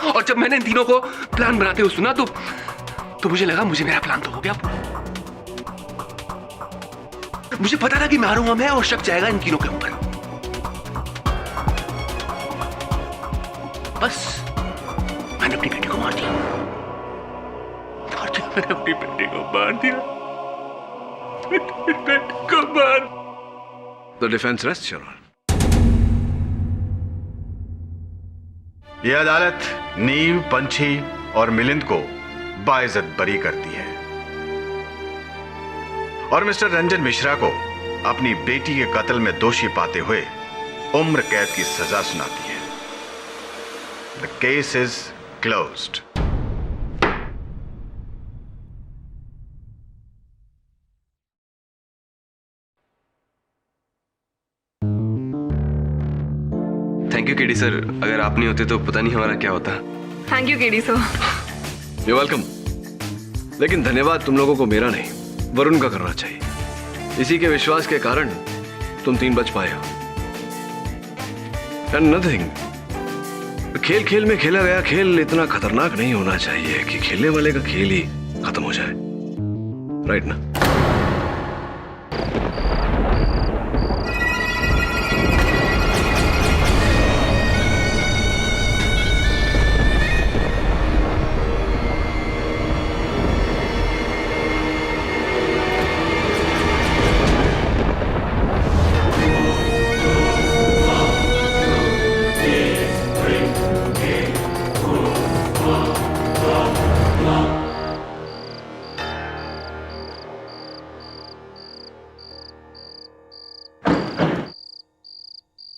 और जब मैंने इन तीनों को प्लान बनाते हुए सुना तो मुझे लगा मुझे मेरा प्लान तो हो गया। मुझे पता था कि मारूंगा मैं और शक जाएगा इन तीनों के ऊपर। बस मैंने अपनी बेटी को मार दिया। मैंने अपनी बेटी को मार दिया। बेटी को मार। The defense rests, Your Honor. यह अदालत नीव, पंछी और मिलिंद को बाइज्जत बरी करती है और मिस्टर रंजन मिश्रा को अपनी बेटी के कत्ल में दोषी पाते हुए उम्र कैद की सजा सुनाती है। The case is closed. Thank you KD sir, अगर आप नहीं होते तो पता नहीं हमारा क्या होता। Thank you KD sir. You're welcome. लेकिन धन्यवाद तुम लोगों को मेरा नहीं, वरुण का करना चाहिए। इसी के विश्वास के कारण तुम तीन बच पाए हो। एंड नथिंग, खेल खेल में खेला गया खेल इतना खतरनाक नहीं होना चाहिए कि खेलने वाले का खेल ही खत्म हो जाए, राइट ना?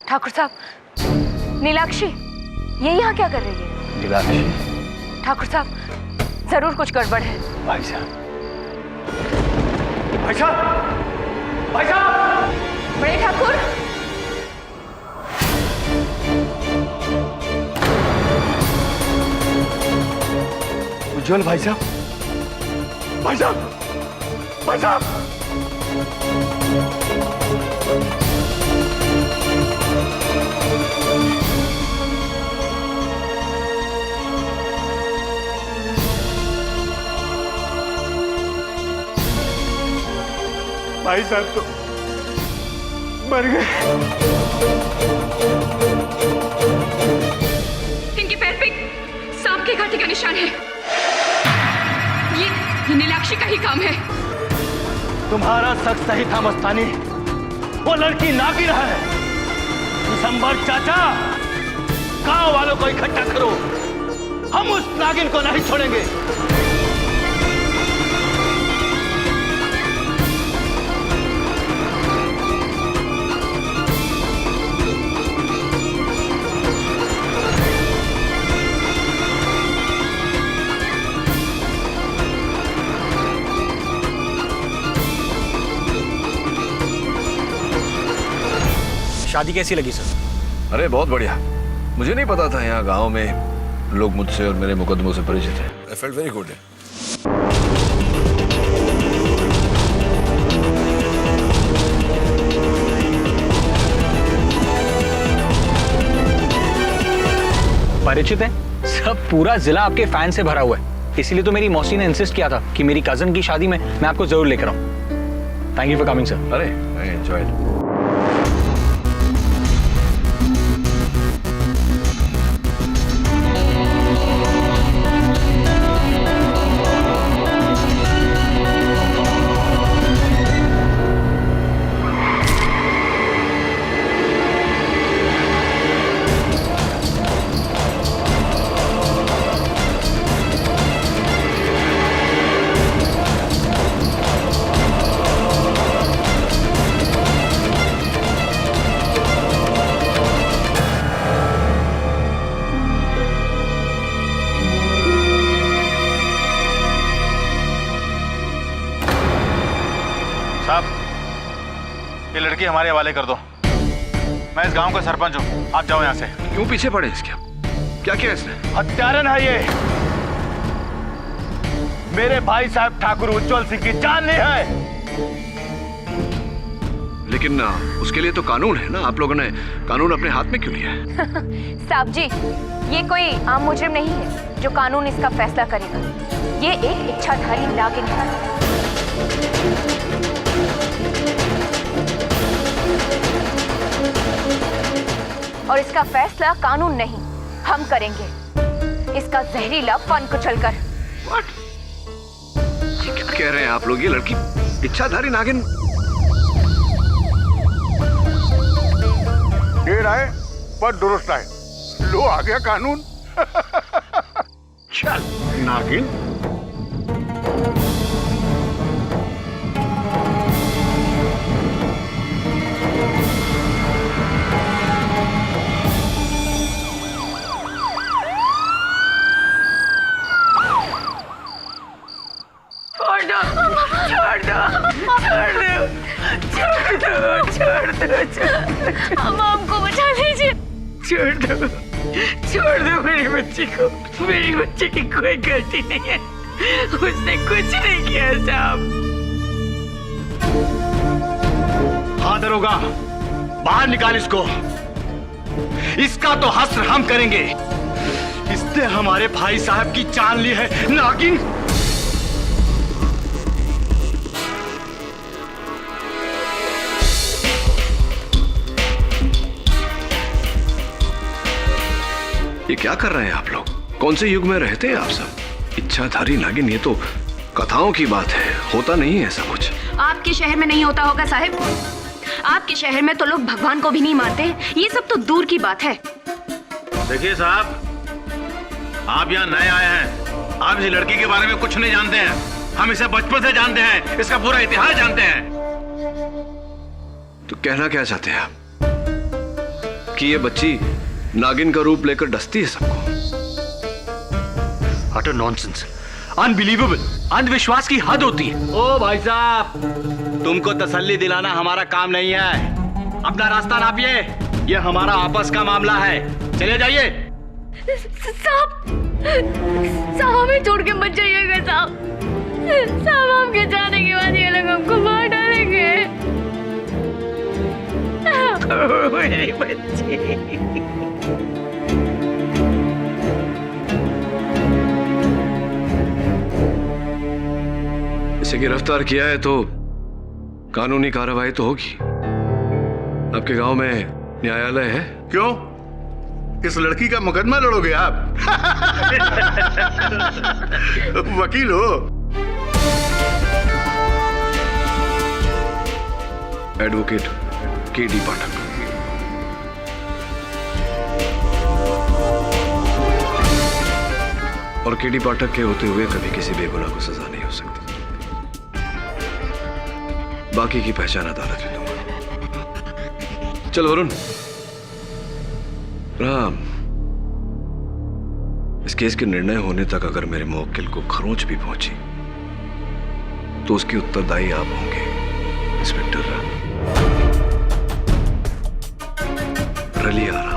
ठाकुर साहब, नीलाक्षी ये यहाँ क्या कर रही है? नीलाक्षी? ठाकुर साहब, जरूर कुछ गड़बड़ है। भाई साहब, भाई साहब, भाई साहब! बड़े ठाकुर, उज्जवल भाई साहब, भाई साहब, भाई साहब! भाई साहब तो मर गए। इनके पैर पे सांप के कांटे का निशान है। ये नीलाक्षी का ही काम है। तुम्हारा शक सही था मस्तानी, वो लड़की नागिन है। दिसंबर चाचा, गांव वालों को इकट्ठा करो, हम उस नागिन को नहीं छोड़ेंगे। शादी कैसी लगी सर? अरे बहुत बढ़िया। मुझे नहीं पता था यहाँ गांव में लोग मुझसे और मेरे मुकदमों से परिचित हैं। I felt very good. परिचित है? सब पूरा जिला आपके फैन से भरा हुआ है। इसीलिए तो मेरी मौसी ने इंसिस्ट किया था कि मेरी कजन की शादी में मैं आपको जरूर लेकर आऊं। Thank you for coming sir. अरे आई एंजॉयड। साहब, ये लड़की हमारे हवाले कर दो। मैं इस गांव का सरपंच हूँ, आप जाओ यहाँ से। क्यों पीछे पड़े इसके? क्या किया इसने? हत्यारन है ये। मेरे भाई साहब ठाकुर उज्जवल सिंह की जान ली है। लेकिन उसके लिए तो कानून है ना, आप लोगों ने कानून अपने हाथ में क्यों लिया है? साहब जी, ये कोई आम मुजरिम नहीं है जो कानून इसका फैसला करेगा। ये एक इच्छाधारी नागिन है। और इसका फैसला कानून नहीं, हम करेंगे। इसका जहरीला फन कुचलकर। ये क्या कह रहे हैं आप लोग? ये लड़की इच्छाधारी नागिन? देर आए पर दुरुस्त आए। लो आ गया कानून। चल नागिन। अब हमको बचा लीजिए। छोड़ दो मेरी बच्ची को। मेरी बच्ची की कोई गलती नहीं है, उसने कुछ नहीं किया साहब। हाँ दरोगा, बाहर निकाल इसको। इसका तो हश्र हम करेंगे। इसने हमारे भाई साहब की जान ली है, नागिन। ये क्या कर रहे हैं आप लोग? कौन से युग में रहते हैं आप सब? इच्छाधारी नागिन, ये तो कथाओं की बात है, होता नहीं है ऐसा कुछ। आपके शहर में नहीं होता होगा साहब। आपके शहर में तो लोग भगवान को भी नहीं मानते। ये सब तो दूर की बात है। देखिए साहब, आप यहाँ नए आए हैं, आप इस लड़की के बारे में कुछ नहीं जानते हैं। हम इसे बचपन से जानते हैं, इसका पूरा इतिहास जानते हैं। तो कहना क्या चाहते हैं आप कि ये बच्ची नागिन का रूप लेकर डसती है सबको? अटर नॉनसेंस, अनबिलीवेबल, अंधविश्वास की हद होती है। ओ भाई साहब, तुमको तसल्ली दिलाना हमारा काम नहीं है। अपना रास्ता नापिए, ये हमारा आपस का मामला है। चले जाइए। साहब, साहब हमें छोड़ के मत जाइएगा साहब। साहब हमके जाने के बाद ये लोग हमको मार डालेंगे। मेरी बच्ची। इसे गिरफ्तार किया है तो कानूनी कार्रवाई तो होगी। आपके गांव में न्यायालय है? क्यों, इस लड़की का मुकदमा लड़ोगे आप? वकील हो? Advocate K D. पाठक। और के.डी. पाठक के होते हुए कभी किसी बेगुनाह को सजा नहीं हो सकती। बाकी की पहचान अदालत में दूंगा। चल वरुण, राम, इस केस के निर्णय होने तक अगर मेरे मुवक्किल को खरोंच भी पहुंची तो उसकी उत्तरदायी आप होंगे, इंस्पेक्टर राम। रली आ रहा।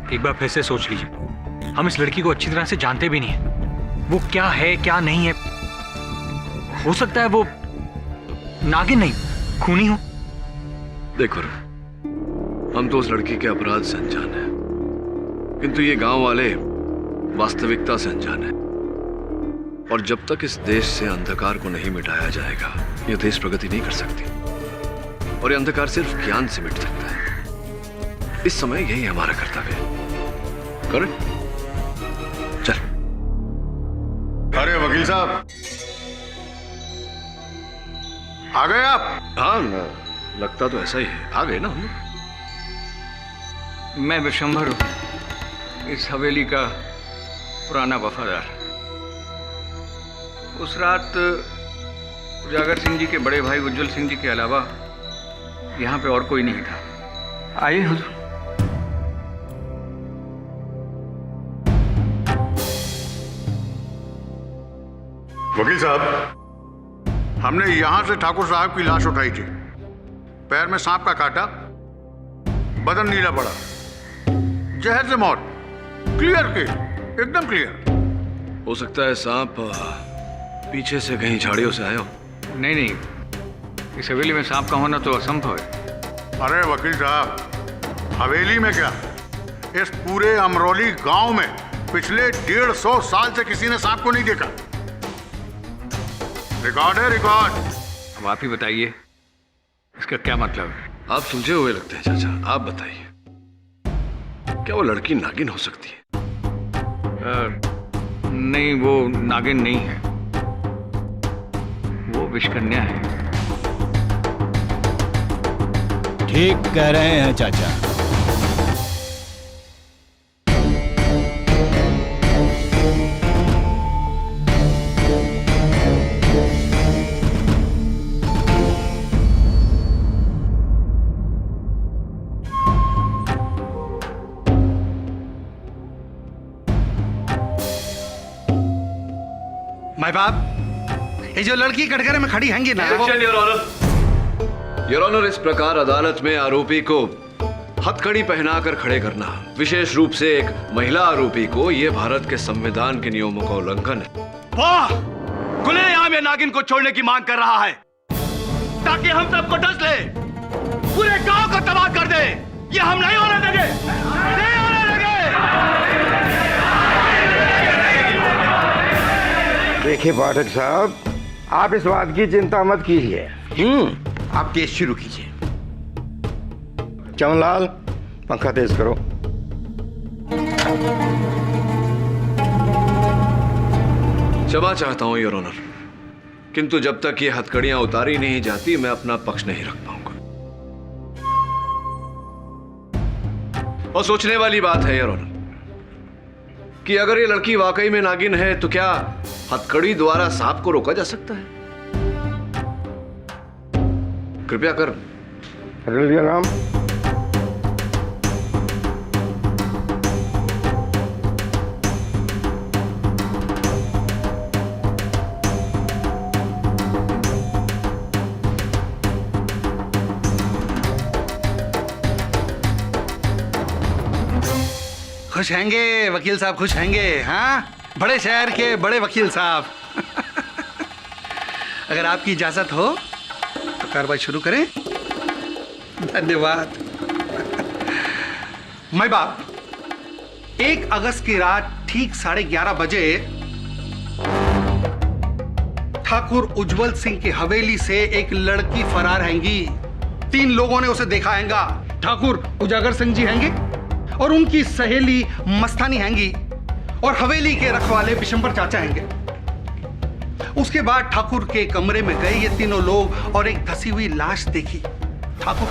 एक बार फिर से सोच लीजिए, हम इस लड़की को अच्छी तरह से जानते भी नहीं है। वो क्या है क्या नहीं है, हो सकता है वो नागिन नहीं, खूनी हो। देखो, हम तो उस लड़की के अपराध से अनजान हैं, किंतु ये गांव वाले वास्तविकता से अनजान हैं। और जब तक इस देश से अंधकार को नहीं मिटाया जाएगा, ये देश प्रगति नहीं कर सकती। और ये अंधकार सिर्फ ज्ञान से मिट सकता है। इस समय यही हमारा कर्तव्य है। करेक्ट? चल। अरे वकील साहब, आ गए आप? हाँ, लगता तो ऐसा ही है। आ गए ना हम लोग। मैं विशंभर हूँ, इस हवेली का पुराना वफादार। उस रात उजागर सिंह जी के बड़े भाई उज्जवल सिंह जी के अलावा यहाँ पे और कोई नहीं था। आइए हुजूर। वकील साहब, हमने यहां से ठाकुर साहब की लाश उठाई थी। पैर में सांप का काटा, बदन नीला पड़ा, जहर से मौत। क्लियर केस, एकदम क्लियर। हो सकता है सांप पीछे से कहीं झाड़ियों से आया हो। नहीं नहीं, इस हवेली में सांप का होना तो असंभव है। अरे वकील साहब, हवेली में क्या, इस पूरे अमरौली गांव में पिछले 150 साल से किसी ने सांप को नहीं देखा। रिकॉर्ड है, रिकॉर्ड। अब आप ही बताइए, इसका क्या मतलब है? आप सुलझे हुए लगते हैं चाचा, आप बताइए, क्या वो लड़की नागिन हो सकती है? नहीं, वो नागिन नहीं है, वो विषकन्या है। ठीक कह रहे हैं चाचा। माय बाप, ये जो लड़की कटघरे में खड़ी हैंगी ना, योर ऑनर, इस प्रकार अदालत में आरोपी को हथकड़ी पहनाकर खड़े करना, विशेष रूप से एक महिला आरोपी को, यह भारत के संविधान के नियमों का उल्लंघन है। वाह! खुलेआम ये नागिन को छोड़ने की मांग कर रहा है ताकि हम सबको डस ले, पूरे गांव को तबाह कर दे। ये हम नहीं होने देंगे, नहीं होने देंगे। देखिए पाठक साहब, आप इस बात की चिंता मत कीजिए। आप केस शुरू कीजिए। चमनलाल, पंखा तेज करो। क्षमा चाहता हूं योर ऑनर, किंतु जब तक ये हथकड़ियां उतारी नहीं जाती मैं अपना पक्ष नहीं रख पाऊंगा। और सोचने वाली बात है योर ऑनर कि अगर ये लड़की वाकई में नागिन है तो क्या हथकड़ी द्वारा सांप को रोका जा सकता है? कृपया कर राम। खुश हैंगे वकील साहब, खुश हैंगे। हाँ, बड़े शहर के बड़े वकील साहब। अगर आपकी इजाजत हो तो कार्रवाई शुरू करें। धन्यवाद। मैं बाप, 1 अगस्त की रात ठीक 11:30 बजे ठाकुर उज्जवल सिंह की हवेली से एक लड़की फरार हैंगी। 3 लोगों ने उसे देखा हैगा। ठाकुर उजागर सिंह जी हैंगे और उनकी सहेली मस्तानी हैंगी और हवेली के रखवाले विशंबर चाचा हैंगे। उसके बाद ठाकुर के कमरे में गए ये तीनों लोग और एक धसी हुई लाश देखी। ठाकुर,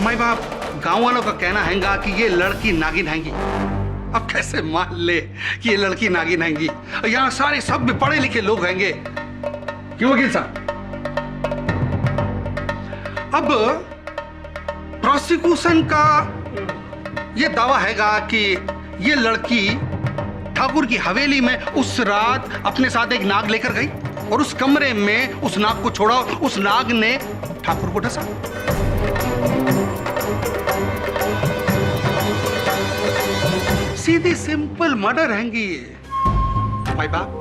माय बाप, गांव वालों का कहना हैगा कि ये लड़की नागिन हैंगी। अब कैसे मान ले कि ये लड़की नागिन हैंगी? यहां सारे सब भी पढ़े लिखे लोग हैंगे। क्यों वकील साहब? अब प्रोसिक्यूशन का यह दावा हैगा कि यह लड़की ठाकुर की हवेली में उस रात अपने साथ एक नाग लेकर गई और उस कमरे में उस नाग को छोड़ा। उस नाग ने ठाकुर को डसा। सीधी सिंपल मर्डर हैंगी ये। भाई बाप,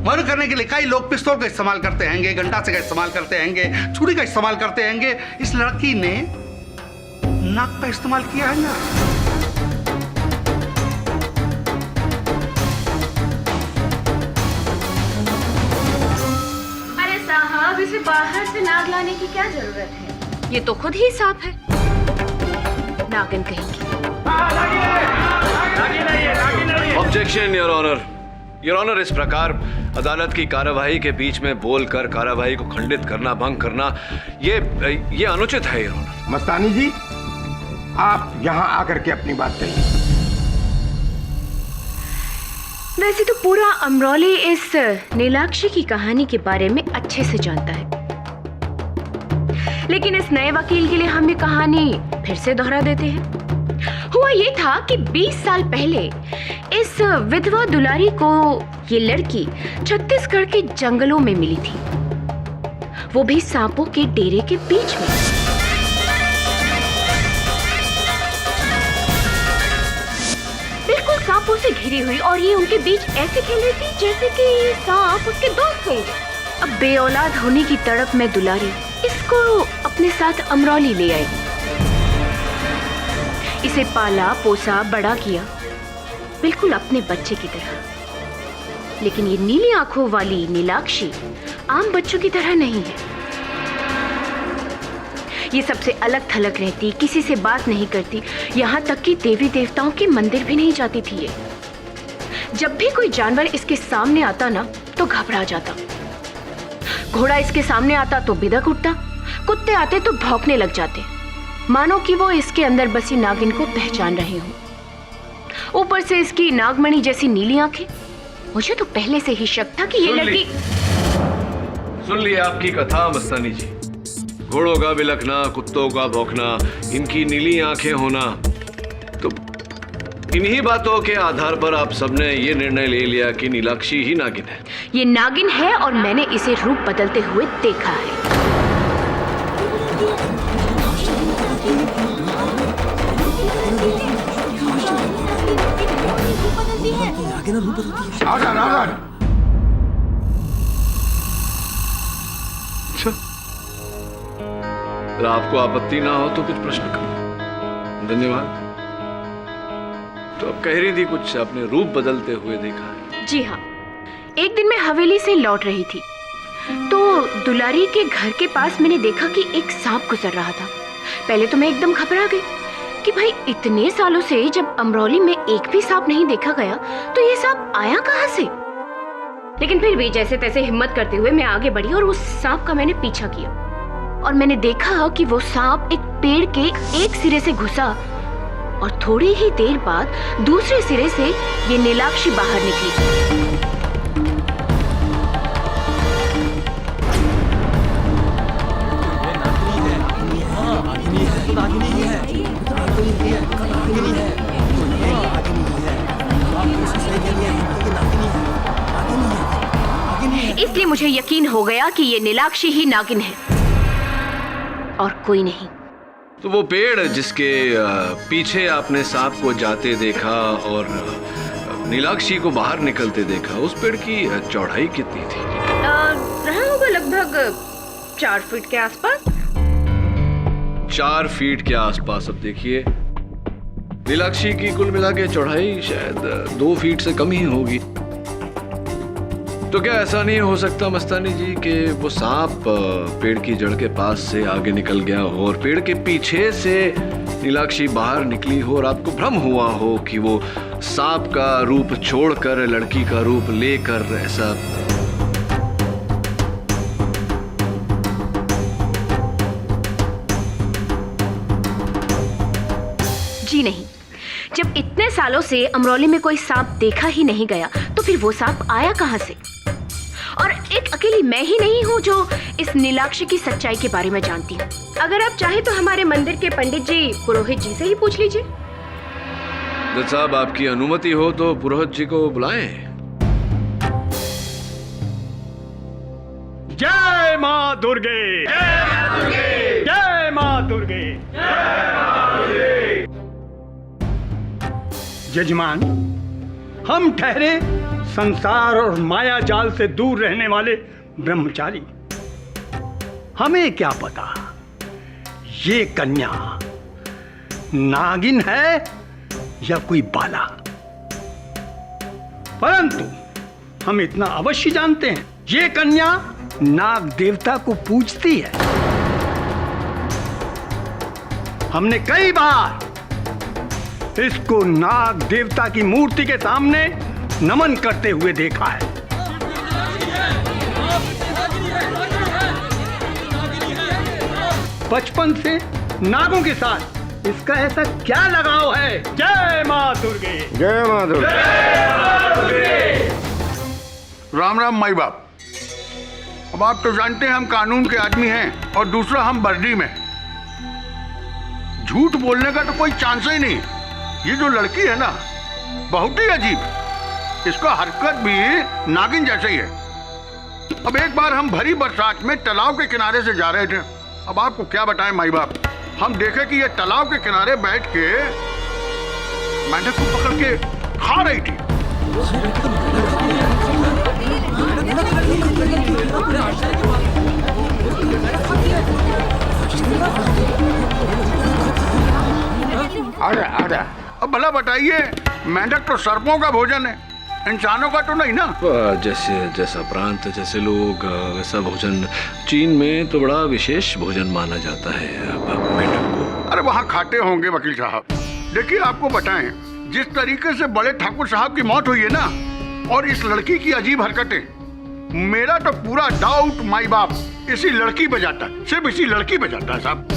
मर्डर करने के लिए कई लोग पिस्तौल का इस्तेमाल करते हैंगे, गंडासे का इस्तेमाल करते हैंगे, छुरी का इस्तेमाल करते हैंगे। इस लड़की ने नाक का इस्तेमाल किया है ना। अरे साहब, इसे मुझे बाहर से नाग लाने की क्या जरूरत है? ये तो खुद ही सांप है। नागिन कहेंगी। Objection your honour. Your honour, इस प्रकार अदालत की कार्यवाही के बीच में बोलकर कार्यवाही को खंडित करना, भंग करना, ये अनुचित है योर ऑनर। मस्तानी जी, आप यहाँ आकर के अपनी बात कहिए। वैसे तो पूरा अमरौली इस नीलाक्षी की कहानी के बारे में अच्छे से जानता है, लेकिन इस नए वकील के लिए हम ये कहानी फिर से दोहरा देते हैं। हुआ ये था कि 20 साल पहले इस विधवा दुलारी को ये लड़की छत्तीसगढ़ के जंगलों में मिली थी, वो भी सांपों के डेरे के बीच में। बिल्कुल सांपों से घिरी हुई, और ये उनके बीच ऐसे खेल रही थी जैसे कि ये सांप उसके दोस्त होंगे। अब बेऔलाद होने की तड़प में दुलारी इसको अपने साथ अमरौली ले आई। इसे पाला पोसा बड़ा किया, बिल्कुल अपने बच्चे की तरह। लेकिन ये नीली आंखों वाली नीलाक्षी आम बच्चों की तरह नहीं है। ये सबसे अलग थलग रहती, किसी से बात नहीं करती, यहाँ तक कि देवी देवताओं के मंदिर भी नहीं जाती थी ये। जब भी कोई जानवर इसके सामने आता ना तो घबरा जाता। घोड़ा इसके सामने आता तो बिदक उठता, कुत्ते आते तो भौंकने लग जाते, मानो कि वो इसके अंदर बसी नागिन को पहचान रहे हों। ऊपर से इसकी नागमणि जैसी नीली आंखें। मुझे तो पहले से ही शक था कि ये लड़की। सुन लिया आपकी कथा मस्तानी जी। घोड़ों का बिलखना, कुत्तों का भौंकना, इनकी नीली आंखें होना, तो इन्हीं बातों के आधार पर आप सबने ये निर्णय ले लिया कि नीलाक्षी ही नागिन है। ये नागिन है और मैंने इसे रूप बदलते हुए देखा है। अच्छा, अगर आपको आपत्ति ना हो तो कुछ प्रश्न करो। धन्यवाद। तो अब कह रही थी कुछ आपने रूप बदलते हुए देखा है। जी हाँ, एक दिन मैं हवेली से लौट रही थी तो दुलारी के घर के पास मैंने देखा कि एक सांप गुजर रहा था। पहले तो मैं एकदम घबरा गई कि भाई इतने सालों से जब अमरौली में एक भी सांप नहीं देखा गया तो ये सांप आया कहां से। लेकिन फिर भी जैसे तैसे हिम्मत करते हुए मैं आगे बढ़ी और उस सांप का मैंने पीछा किया, और मैंने देखा कि वो सांप एक पेड़ के एक सिरे से घुसा और थोड़ी ही देर बाद दूसरे सिरे से ये नीलाक्षी बाहर निकली। इसलिए मुझे यकीन हो गया कि ये नीलाक्षी ही नागिन है और कोई नहीं। तो वो पेड़ जिसके पीछे आपने सांप को जाते देखा और नीलाक्षी को बाहर निकलते देखा, उस पेड़ की चौड़ाई कितनी थी? रहा होगा लगभग 4 फीट के आसपास। 4 फीट के आसपास। अब देखिए, नीलाक्षी की कुल मिला के चौड़ाई शायद 2 फीट से कम ही होगी। तो क्या ऐसा नहीं हो सकता मस्तानी जी कि वो सांप पेड़ की जड़ के पास से आगे निकल गया हो और पेड़ के पीछे से नीलाक्षी बाहर निकली हो और आपको भ्रम हुआ हो कि वो सांप का रूप छोड़कर लड़की का रूप लेकर ऐसा? जी नहीं, जब इतने सालों से अमरौली में कोई सांप देखा ही नहीं गया तो फिर वो सांप आया कहां से? और एक अकेली मैं ही नहीं हूँ जो इस नीलाक्षी की सच्चाई के बारे में जानती हूँ। अगर आप चाहे तो हमारे मंदिर के पंडित जी पुरोहित जी से ही पूछ लीजिए। जज साहब, आपकी अनुमति हो तो पुरोहित जी को बुलाएं। जय मां दुर्गे, जय मां दुर्गे, जय मां दुर्गे। जजमान, हम ठहरे संसार और माया जाल से दूर रहने वाले ब्रह्मचारी। हमें क्या पता ये कन्या नागिन है या कोई बाला, परंतु हम इतना अवश्य जानते हैं ये कन्या नाग देवता को पूजती है। हमने कई बार इसको नाग देवता की मूर्ति के सामने नमन करते हुए देखा है। बचपन से नागों के साथ इसका ऐसा क्या लगाव है? जय मां दुर्गे। जय मां दुर्गे। राम राम माई बाप। अब आप तो जानते हैं हम कानून के आदमी हैं और दूसरा हम वर्दी में। झूठ बोलने का तो कोई चांस ही नहीं। ये जो लड़की है ना बहुत ही अजीब, इसका हरकत भी नागिन जैसे ही है। अब एक बार हम भरी बरसात में तालाब के किनारे से जा रहे थे। अब आपको क्या बताएं माई बाप, हम देखे कि ये तालाब के किनारे बैठ के मेंढक को पकड़ के खा रही थी। अब भला बताइए, मेंढक तो सर्पों का भोजन है, इंसानों का तो नहीं ना। जैसे जैसा प्रांत जैसे लोग वैसा भोजन। चीन में तो बड़ा विशेष भोजन माना जाता है मेंढक को। अरे वहाँ खाते होंगे वकील साहब। देखिए आपको बताएं, जिस तरीके से बड़े ठाकुर साहब की मौत हुई है ना, और इस लड़की की अजीब हरकतें, मेरा तो पूरा डाउट माई बाप इसी लड़की पे जाता है, सिर्फ इसी लड़की पे जाता है साहब।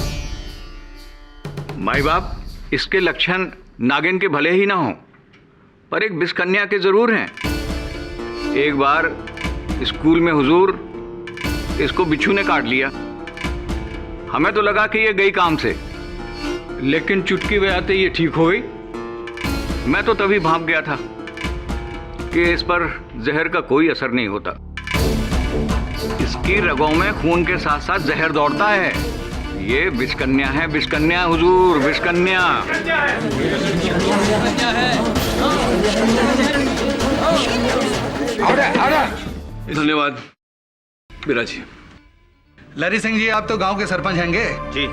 माई बाप, इसके लक्षण नागिन के भले ही ना हो, पर एक बिस्कन्या के जरूर हैं। एक बार स्कूल में हुजूर इसको बिच्छू ने काट लिया। हमें तो लगा कि ये गई काम से, लेकिन चुटकी बजाते ये ठीक हो गई। मैं तो तभी भाग गया था कि इस पर जहर का कोई असर नहीं होता। इसकी रगों में खून के साथ साथ जहर दौड़ता है। ये बिस्कन्या है, बिस्कन्या हुजूर, बिस्कन्या। धन्यवाद बिरा जी। लरी सिंह जी, आप तो गांव के सरपंच हैंगे जी।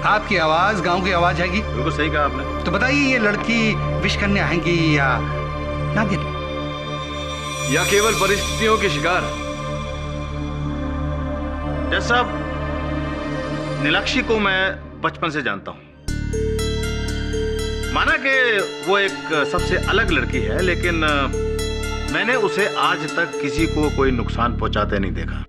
आपकी आवाज गांव की आवाज हैगी। बिल्कुल सही कहा आपने। तो बताइए, ये लड़की विषकन्या हैगी या नागिन, या केवल परिस्थितियों के शिकार? जज साहब, नीलाक्षी को मैं बचपन से जानता हूं। माना कि वो एक सबसे अलग लड़की है, लेकिन मैंने उसे आज तक किसी को कोई नुकसान पहुंचाते नहीं देखा।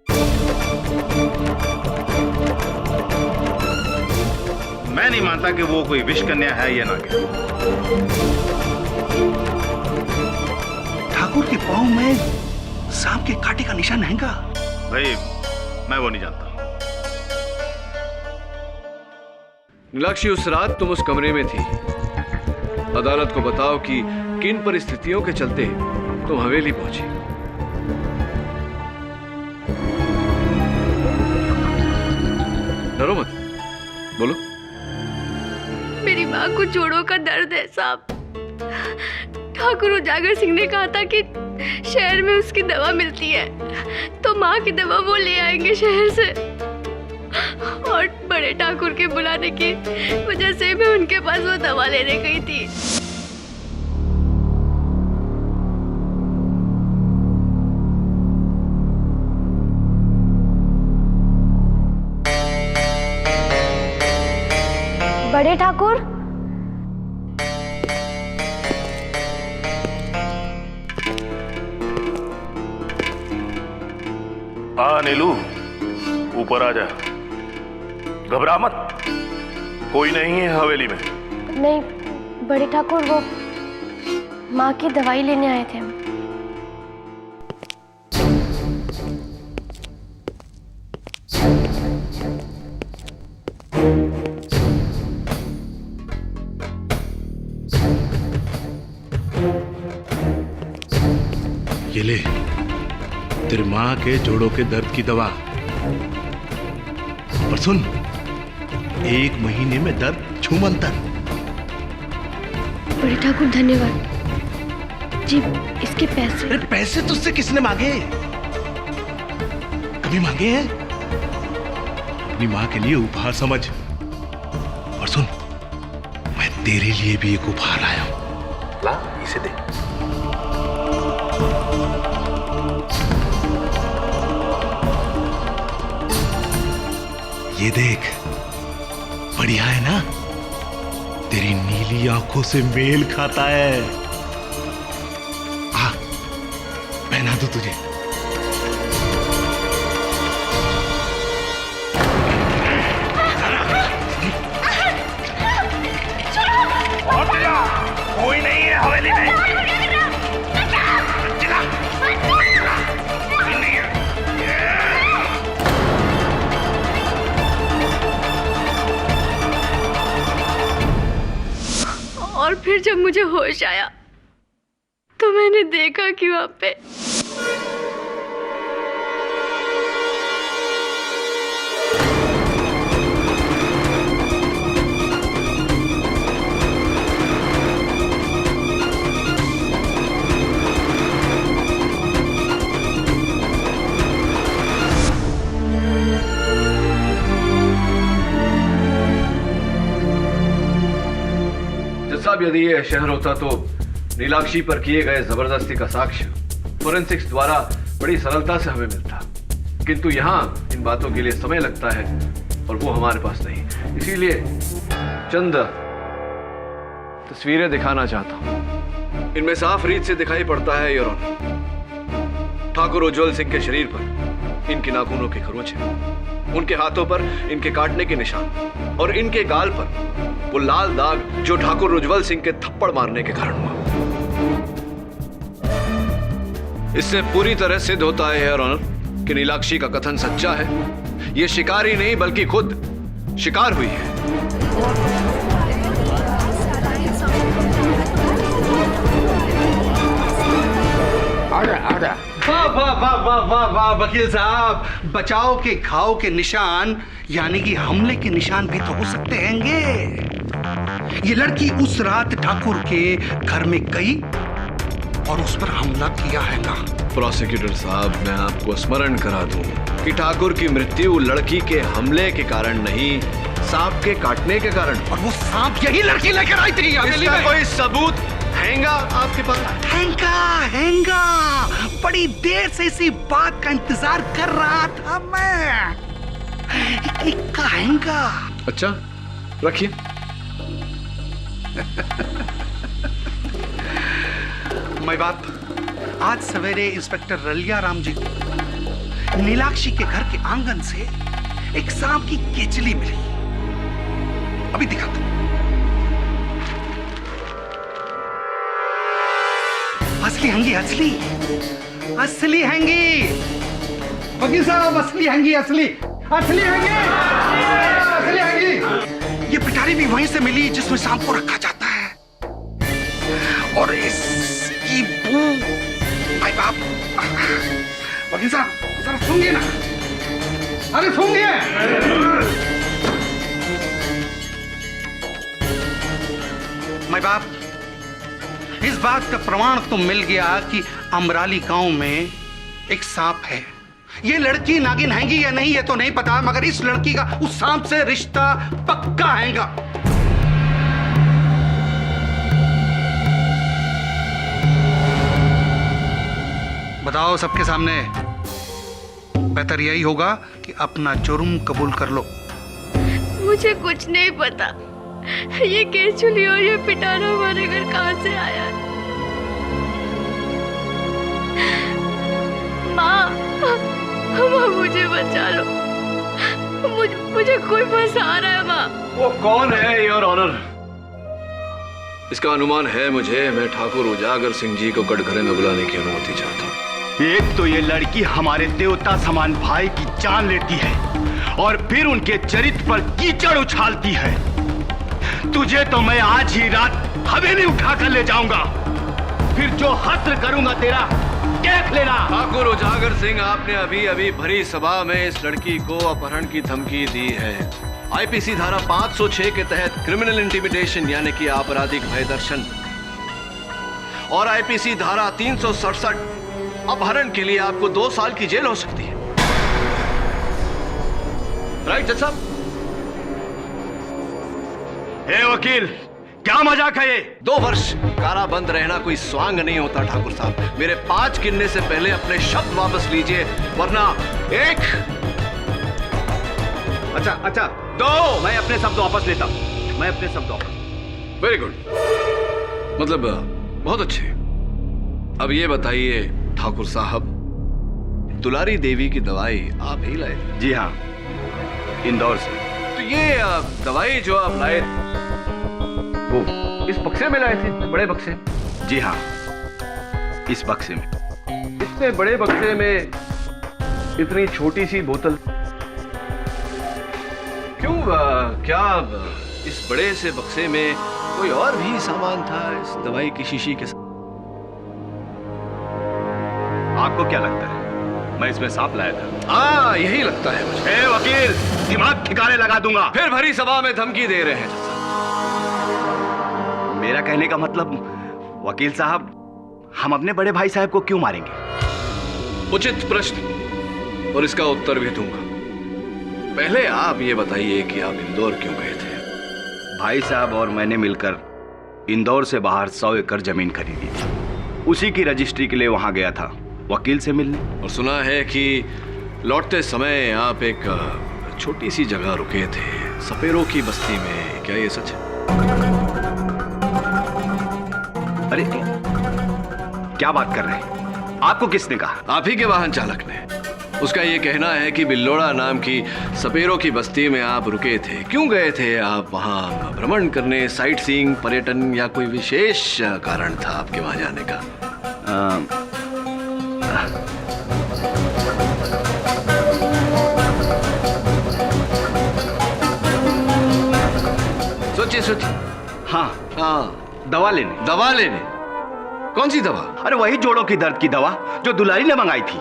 मैं नहीं मानता कि वो कोई विषकन्या है या नागिन। ठाकुर के पांव में सांप के कांटे का निशान हैगा। भाई, मैं वो नहीं जानता। नीलाक्षी, उस रात तुम उस कमरे में थी। अदालत को बताओ कि किन परिस्थितियों के चलते तुम हवेली पहुंची। डरो मत, बोलो। मेरी माँ को जोड़ों का दर्द है साहब। ठाकुर उजागर सिंह ने कहा था कि शहर में उसकी दवा मिलती है, तो माँ की दवा वो ले आएंगे शहर से। और बड़े ठाकुर के बुलाने की वजह से मैं उनके पास वो दवा लेने गई थी। बड़े ठाकुर, नीलू, ऊपर आ जा। घबरा मत, कोई नहीं है हवेली में। नहीं बड़े ठाकुर, वो माँ की दवाई लेने आए थे हम। ये ले तेरी माँ के जोड़ों के दर्द की दवा। और सुन, 1 महीने में दर्द छूमंतर। बड़े ठाकुर धन्यवाद जी। इसके पैसे? अरे पैसे तुझसे किसने मांगे? कभी मांगे हैं? अपनी माँ के लिए उपहार समझ। और सुन, मैं तेरे लिए भी एक उपहार लाया हूं। ला, इसे दे। ये देख, बढ़िया है ना? तेरी नीली आंखों से मेल खाता है। आ, पहना दूं तुझे? कोई नहीं है हवेली में। और फिर जब मुझे होश आया तो मैंने देखा कि वहां पे साहब, यदि ये शहर होता तो नीलाक्षी पर किए गए जबरदस्ती का साक्ष्य फोरेंसिक्स द्वारा बड़ी सरलता से हमें मिलता, किंतु यहाँ इन बातों के लिए समय लगता है और वो हमारे पास नहीं। इसीलिए चंद तस्वीरें दिखाना चाहता हूं। इनमें साफ रीत से दिखाई पड़ता है योर ऑनर, ठाकुर उज्जवल सिंह के शरीर पर इनके नाखूनों के खरोंच हैं, उनके हाथों पर इनके काटने के निशान और इनके गाल पर वो लाल दाग जो ठाकुर उज्जवल सिंह के थप्पड़ मारने के कारण हुआ। इससे पूरी तरह सिद्ध होता है योर ऑनर कि नीलाक्षी का कथन सच्चा है। ये शिकारी नहीं बल्कि खुद शिकार हुई है। वाह वाह वाह वाह वाह वाह वकील साहब, बचाव के घाव के निशान यानी कि हमले के निशान भी तो हो सकते हैंगे। ये लड़की उस रात ठाकुर के घर में गई और उस पर हमला किया है ना। प्रोसिक्यूटर साहब, मैं आपको स्मरण करा दूं कि ठाकुर की मृत्यु लड़की के हमले के कारण नहीं, सांप के काटने के कारण। और वो सांप यही लड़की लेकर आई थी। इसका कोई सबूत हैंगा आपके पास? हैंगा। बड़ी देर से इसी बात का इंतजार कर रहा था मैं। इक्का हैंगा। अच्छा, रखिए। मैं बाप, आज सवेरे इंस्पेक्टर रलिया राम जी नीलाक्षी के घर के आंगन से एक सांप की केचली मिली। अभी दिखाता हूं। असली हैंगी, असली हैंगी। वकील साहब, असली हैंगी, असली हैंगी। ये पिटारी भी वहीं से मिली जिसमें सांप को रखा जाता है। और इसकी बू, भाई बाप, वकील साहब जरा सुनिए ना। अरे सुनिए। भाई बाप, इस बात का प्रमाण तो मिल गया कि अमराली गांव में एक सांप है। ये लड़की नागिन हैंगी या नहीं ये तो नहीं पता, मगर इस लड़की का उस सांप से रिश्ता पक्का हैगा। बताओ सबके सामने, बेहतर यही होगा कि अपना जुर्म कबूल कर लो। मुझे कुछ नहीं पता। ये केचुली और ये पिटारा हमारे घर कहां से आया? माँ, मुझे बचा लो। मुझे कोई फंसा रहा है माँ। वो कौन है योर ऑनर? इसका अनुमान है मुझे। मैं ठाकुर उजागर सिंह जी को कटघरे में बुलाने की अनुमति चाहता हूँ। एक तो ये लड़की हमारे देवता समान भाई की जान लेती है और फिर उनके चरित्र पर कीचड़ उछालती है। तुझे तो मैं आज ही रात हवेली उठा कर ले जाऊंगा, फिर जो हस्र करूंगा तेरा देख लेना। ठाकुर उजागर सिंह, आपने अभी अभी भरी सभा में इस लड़की को अपहरण की धमकी दी है। आईपीसी धारा 506 के तहत क्रिमिनल इंटिमिडेशन यानी कि आपराधिक भय दर्शन और आईपीसी धारा 367 अपहरण के लिए आपको 2 साल की जेल हो सकती है। राइट जज साहब? हे वकील, क्या मजाक है ये? 2 वर्ष काराबंद रहना कोई स्वांग नहीं होता ठाकुर साहब। मेरे 5 गिनने से पहले अपने शब्द वापस लीजिए, वरना 1 अच्छा अच्छा दो, मैं अपने शब्द वापस लेता हूँ, मैं अपने शब्द वापस। वेरी गुड, मतलब बहुत अच्छे। अब ये बताइए ठाकुर साहब, दुलारी देवी की दवाई आप ही लाए? जी हाँ, इंदौर से। तो ये दवाई जो आप लाए वो इस बक्से में लाए थे, बड़े बक्से? जी हाँ, इस बक्से में। इतने बड़े बक्से में इतनी छोटी सी बोतल क्यों? क्या इस बड़े से बक्से में कोई और भी सामान था इस दवाई की शीशी के साथ? आपको क्या लगता है मैं इसमें सांप लाया था? हाँ, यही लगता है मुझे। वकील, दिमाग ठिकाने लगा दूंगा। फिर भरी सभा में धमकी दे रहे हैं। मेरा कहने का मतलब वकील साहब, हम अपने बड़े भाई साहब को क्यों मारेंगे? उचित प्रश्न, और इसका उत्तर भी दूंगा। पहले आप ये बताइए कि आप इंदौर क्यों गए थे? भाई साहब और मैंने मिलकर इंदौर से बाहर 100 एकड़ जमीन खरीदी थी। उसी की रजिस्ट्री के लिए वहां गया था, वकील से मिलने। और सुना है कि लौटते समय आप एक छोटी सी जगह रुके थे, सपेरों की बस्ती में। क्या ये सच है? अरे क्या बात कर रहे हैं? आपको किसने कहा? आप ही के वाहन चालक ने। उसका ये कहना है कि बिल्लोड़ा नाम की सपेरों की बस्ती में आप रुके थे। क्यों गए थे आप वहां? भ्रमण करने, साइट सीइंग, पर्यटन, या कोई विशेष कारण था आपके वहां जाने का? सोचिए सोचिए। हाँ, दवा लेने। दवा लेने? कौन सी दवा? अरे वही जोड़ों की दर्द की दवा जो दुलारी ने मंगाई थी।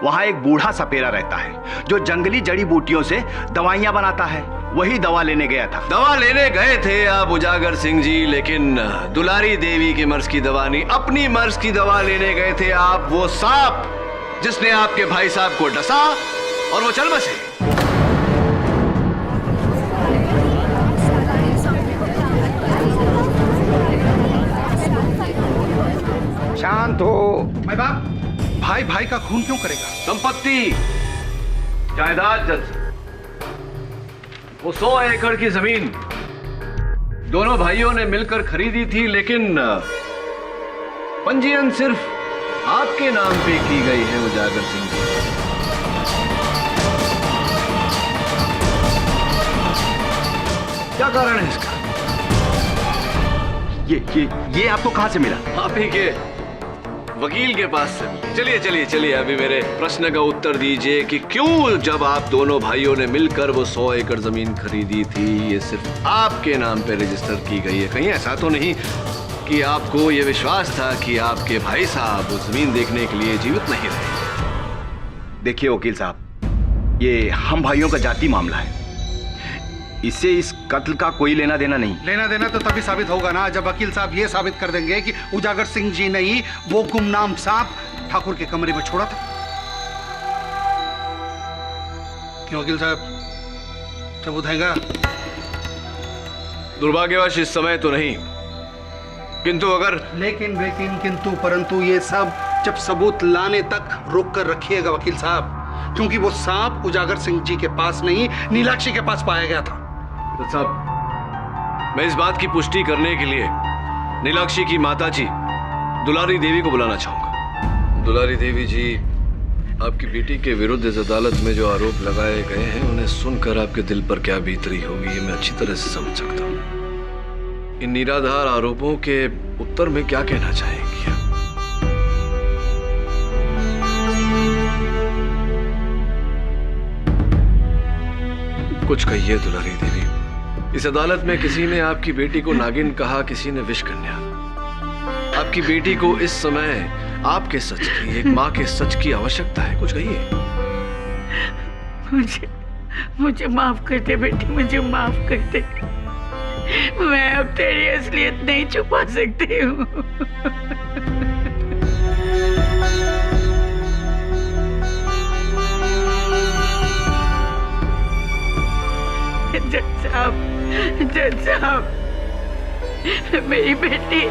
वहां एक बूढ़ा सपेरा रहता है जो जंगली जड़ी बूटियों से दवाइयां बनाता है, वही दवा लेने गया था। दवा लेने गए थे आप उजागर सिंह जी, लेकिन दुलारी देवी के मर्ज की दवा नहीं, अपनी मर्ज की दवा लेने गए थे आप। वो सांप जिसने आपके भाई साहब को डसा और वो चल बसे। शांत हो। मैं बाप, भाई भाई का खून क्यों करेगा? संपत्ति, जायदाद जज, वो 100 एकड़ की जमीन दोनों भाइयों ने मिलकर खरीदी थी, लेकिन पंजीयन सिर्फ आपके नाम पे की गई है उजागर सिंह जी। क्या कारण है इसका? ये आपको कहां से मिला? आप ही के वकील के पास से। चलिए चलिए चलिए, अभी मेरे प्रश्न का उत्तर दीजिए कि क्यों जब आप दोनों भाइयों ने मिलकर वो 100 एकड़ जमीन खरीदी थी, ये सिर्फ आपके नाम पे रजिस्टर की गई है? कहीं ऐसा तो नहीं कि आपको ये विश्वास था कि आपके भाई साहब वो जमीन देखने के लिए जीवित नहीं रहे? देखिए वकील साहब, ये हम भाइयों का जाति मामला है, इससे इस कत्ल का कोई लेना देना नहीं। लेना देना तो तभी साबित होगा ना जब वकील साहब ये साबित कर देंगे कि उजागर सिंह जी ने ही वो गुमनाम सांप ठाकुर के कमरे में छोड़ा था। क्यों वकील साहब, सबूत हैगा? दुर्भाग्यवश इस समय तो नहीं, किंतु अगर लेकिन किंतु परंतु ये सब जब सबूत लाने तक रोक कर रखिएगा वकील साहब, क्योंकि वो सांप उजागर सिंह जी के पास नहीं, नीलाक्षी के पास पाया गया था। तो साहब, मैं इस बात की पुष्टि करने के लिए नीलाक्षी की माताजी दुलारी देवी को बुलाना चाहूंगा। दुलारी देवी जी, आपकी बेटी के विरुद्ध इस अदालत में जो आरोप लगाए गए हैं, उन्हें सुनकर आपके दिल पर क्या बीत रही होगी, ये मैं अच्छी तरह से समझ सकता हूँ। इन निराधार आरोपों के उत्तर में क्या कहना चाहेंगी? कुछ कहिए दुलारी देवी। इस अदालत में किसी ने आपकी बेटी को नागिन कहा, किसी ने विष कन्या। आपकी बेटी को इस समय आपके सच की, एक माँ के सच की आवश्यकता है। कुछ कहिए। मुझे माफ कर दे बेटी, मुझे माफ कर दे। मैं अब तेरी असलियत नहीं छुपा सकती हूँ। जज साहब, मेरी बेटी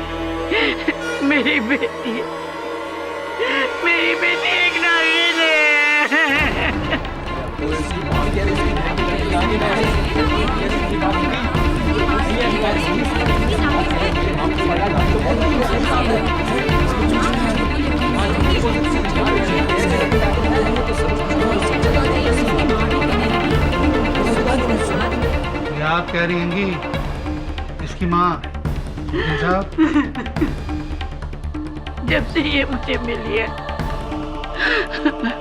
एक नागिन है। ये आप कह रही होंगी इसकी माँ साहब? जब से ये मुझे मिली है,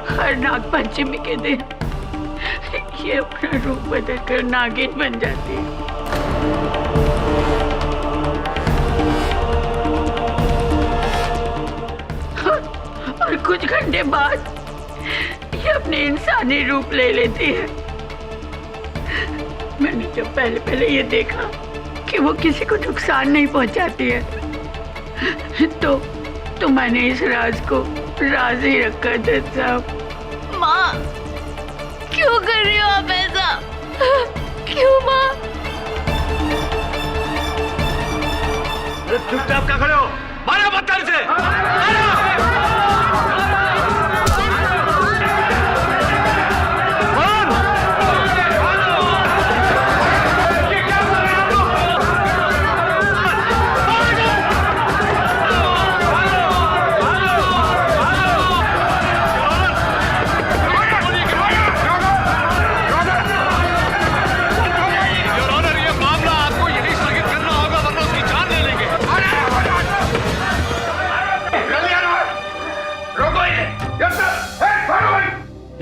हर नाग पंचमी के दिन ये अपना रूप बदल कर नागिन बन जाती है। और कुछ घंटे बाद ये अपने इंसानी रूप ले लेती है। मैंने जब पहले ये देखा कि वो किसी को नुकसान नहीं पहुंचाती है, तो मैंने इस राज को राज ही रखा जज साहब। माँ, क्यों कर रही हो आप ऐसा? क्यों माँ? चुपचाप क्या खड़े हो? मारो पत्थर से!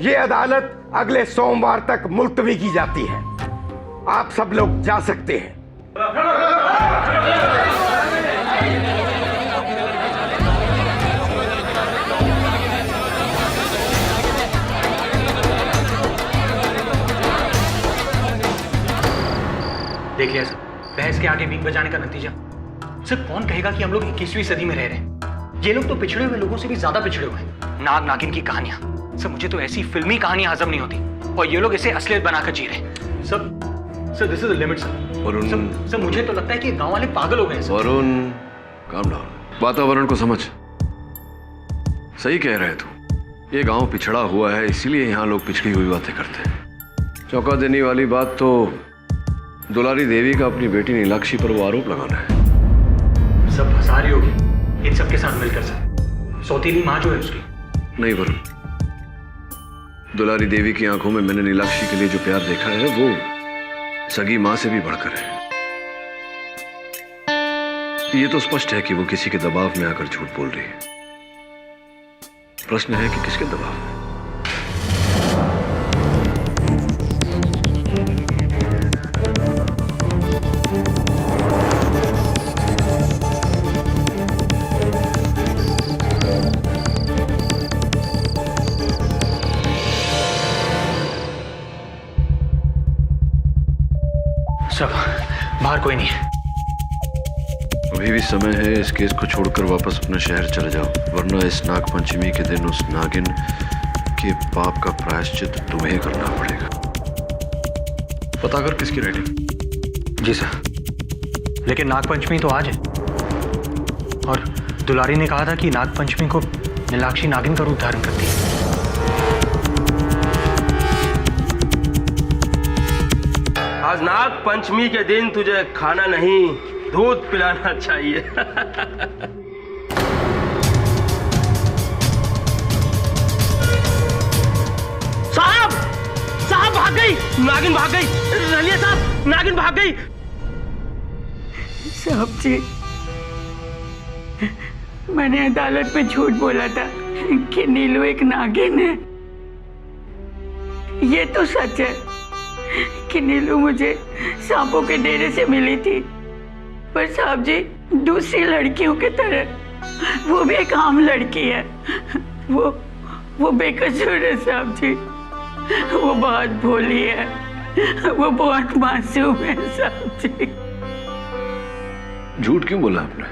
ये अदालत अगले सोमवार तक मुलतवी की जाती है। आप सब लोग जा सकते हैं। देखिए सर, बहस के आगे बीन बजाने का नतीजा। सर, कौन कहेगा कि हम लोग 21वीं सदी में रह रहे हैं? ये लोग तो पिछड़े हुए लोगों से भी ज्यादा पिछड़े हुए हैं। नाग नागिन की कहानियां, सर मुझे तो ऐसी फिल्मी कहानी हजम नहीं होती, और ये लोग इसे असलियत बनाकर जी रहे हैं। Sir this is the limit sir. Varun, sir मुझे तो लगता है कि गांव वाले पागल हो गए हैं। Varun, calm down. वातावरण को समझ। सही कह रहे तू। ये गांव पिछड़ा हुआ है, इसीलिए यहाँ लोग पिछड़ी हुई बातें करते हैं। चौंका देने वाली बात तो दुलारी देवी का अपनी बेटी नीलाक्षी पर वो आरोप लगाना है। सब फंसा रही होगी इन सबके साथ मिलकर सर। सौतेली माँ जो है उसकी। नहीं वरुण, दुलारी देवी की आंखों में मैंने नीलाक्षी के लिए जो प्यार देखा है वो सगी मां से भी बढ़कर है। ये तो स्पष्ट है कि वो किसी के दबाव में आकर झूठ बोल रही है। प्रश्न है कि किसके दबाव में? सब बाहर कोई नहीं है। अभी भी समय है, इस केस को छोड़कर वापस अपने शहर चले जाओ, वरना इस नाग पंचमी के दिन उस नागिन के पाप का प्रायश्चित तुम्हें करना पड़ेगा। पता कर किसकी राइटिंग। जी सर, लेकिन नाग पंचमी तो आज है, और दुलारी ने कहा था कि नाग पंचमी को नीलाक्षी नागिन का रूप धारण करती है। आज नाग पंचमी के दिन तुझे खाना नहीं, दूध पिलाना चाहिए। साहब भाग गई, नागिन भाग गई। रलिया साहब, नागिन भाग गई। साहब जी, मैंने अदालत में झूठ बोला था कि नीलू एक नागिन है। ये तो सच है कि नीलू मुझे सांपों के डेरे से मिली थी, पर साहब जी दूसरी लड़कियों की तरह वो भी एक आम लड़की है। वो बेकसूर है साहब जी। वो बहुत भोली है, वो बहुत मासूम है साहब जी। झूठ क्यों बोला आपने?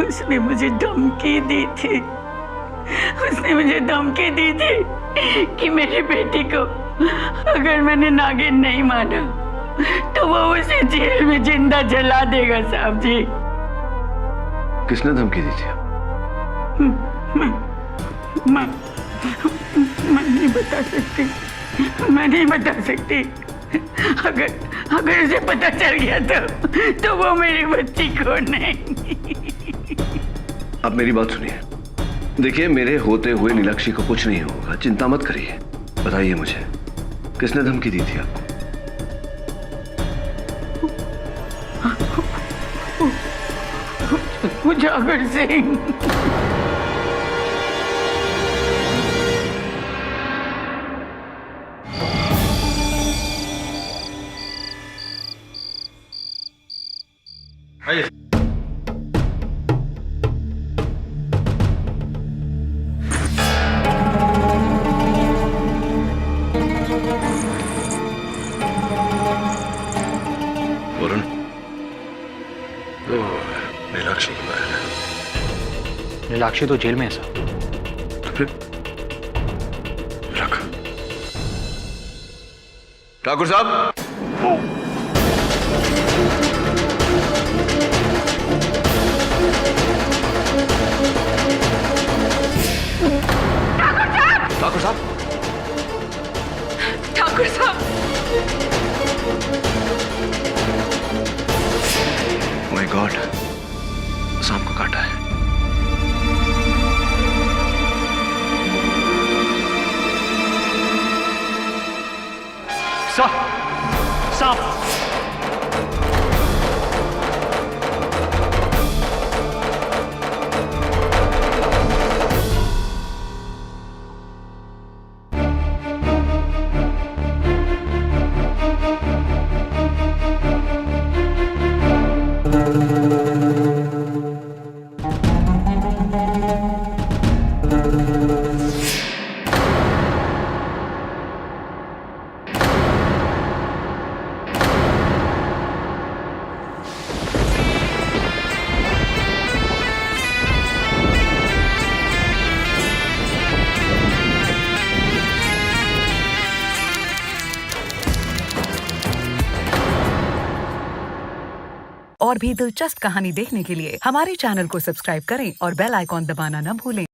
उसने मुझे धमकी दी थी। उसने मुझे धमकी दी थी कि मेरी बेटी को अगर मैंने नागिन नहीं माना तो वो उसे जेल में जिंदा जला देगा साहब जी। किसने धमकी दी थी? मैं नहीं बता सकती। मैं नहीं बता सकती। अगर उसे पता चल गया तो वो मेरी बच्ची को नहीं। अब मेरी बात सुनिए। देखिए, मेरे होते हुए नीलाक्षी को कुछ नहीं होगा, चिंता मत करिए। बताइए मुझे, किसने धमकी दी थी आपको? उजागर सिंह। वरुण, नीलाक्षी की बहन है। नीलाक्षी तो जेल में है सर। तो फिर रख। ठाकुर साहब, ठाकुर साहब, ठाकुर साहब, माय गॉड, सांप को काटा है। सांप। और भी दिलचस्प कहानी देखने के लिए हमारे चैनल को सब्सक्राइब करें और बेल आइकॉन दबाना न भूलें।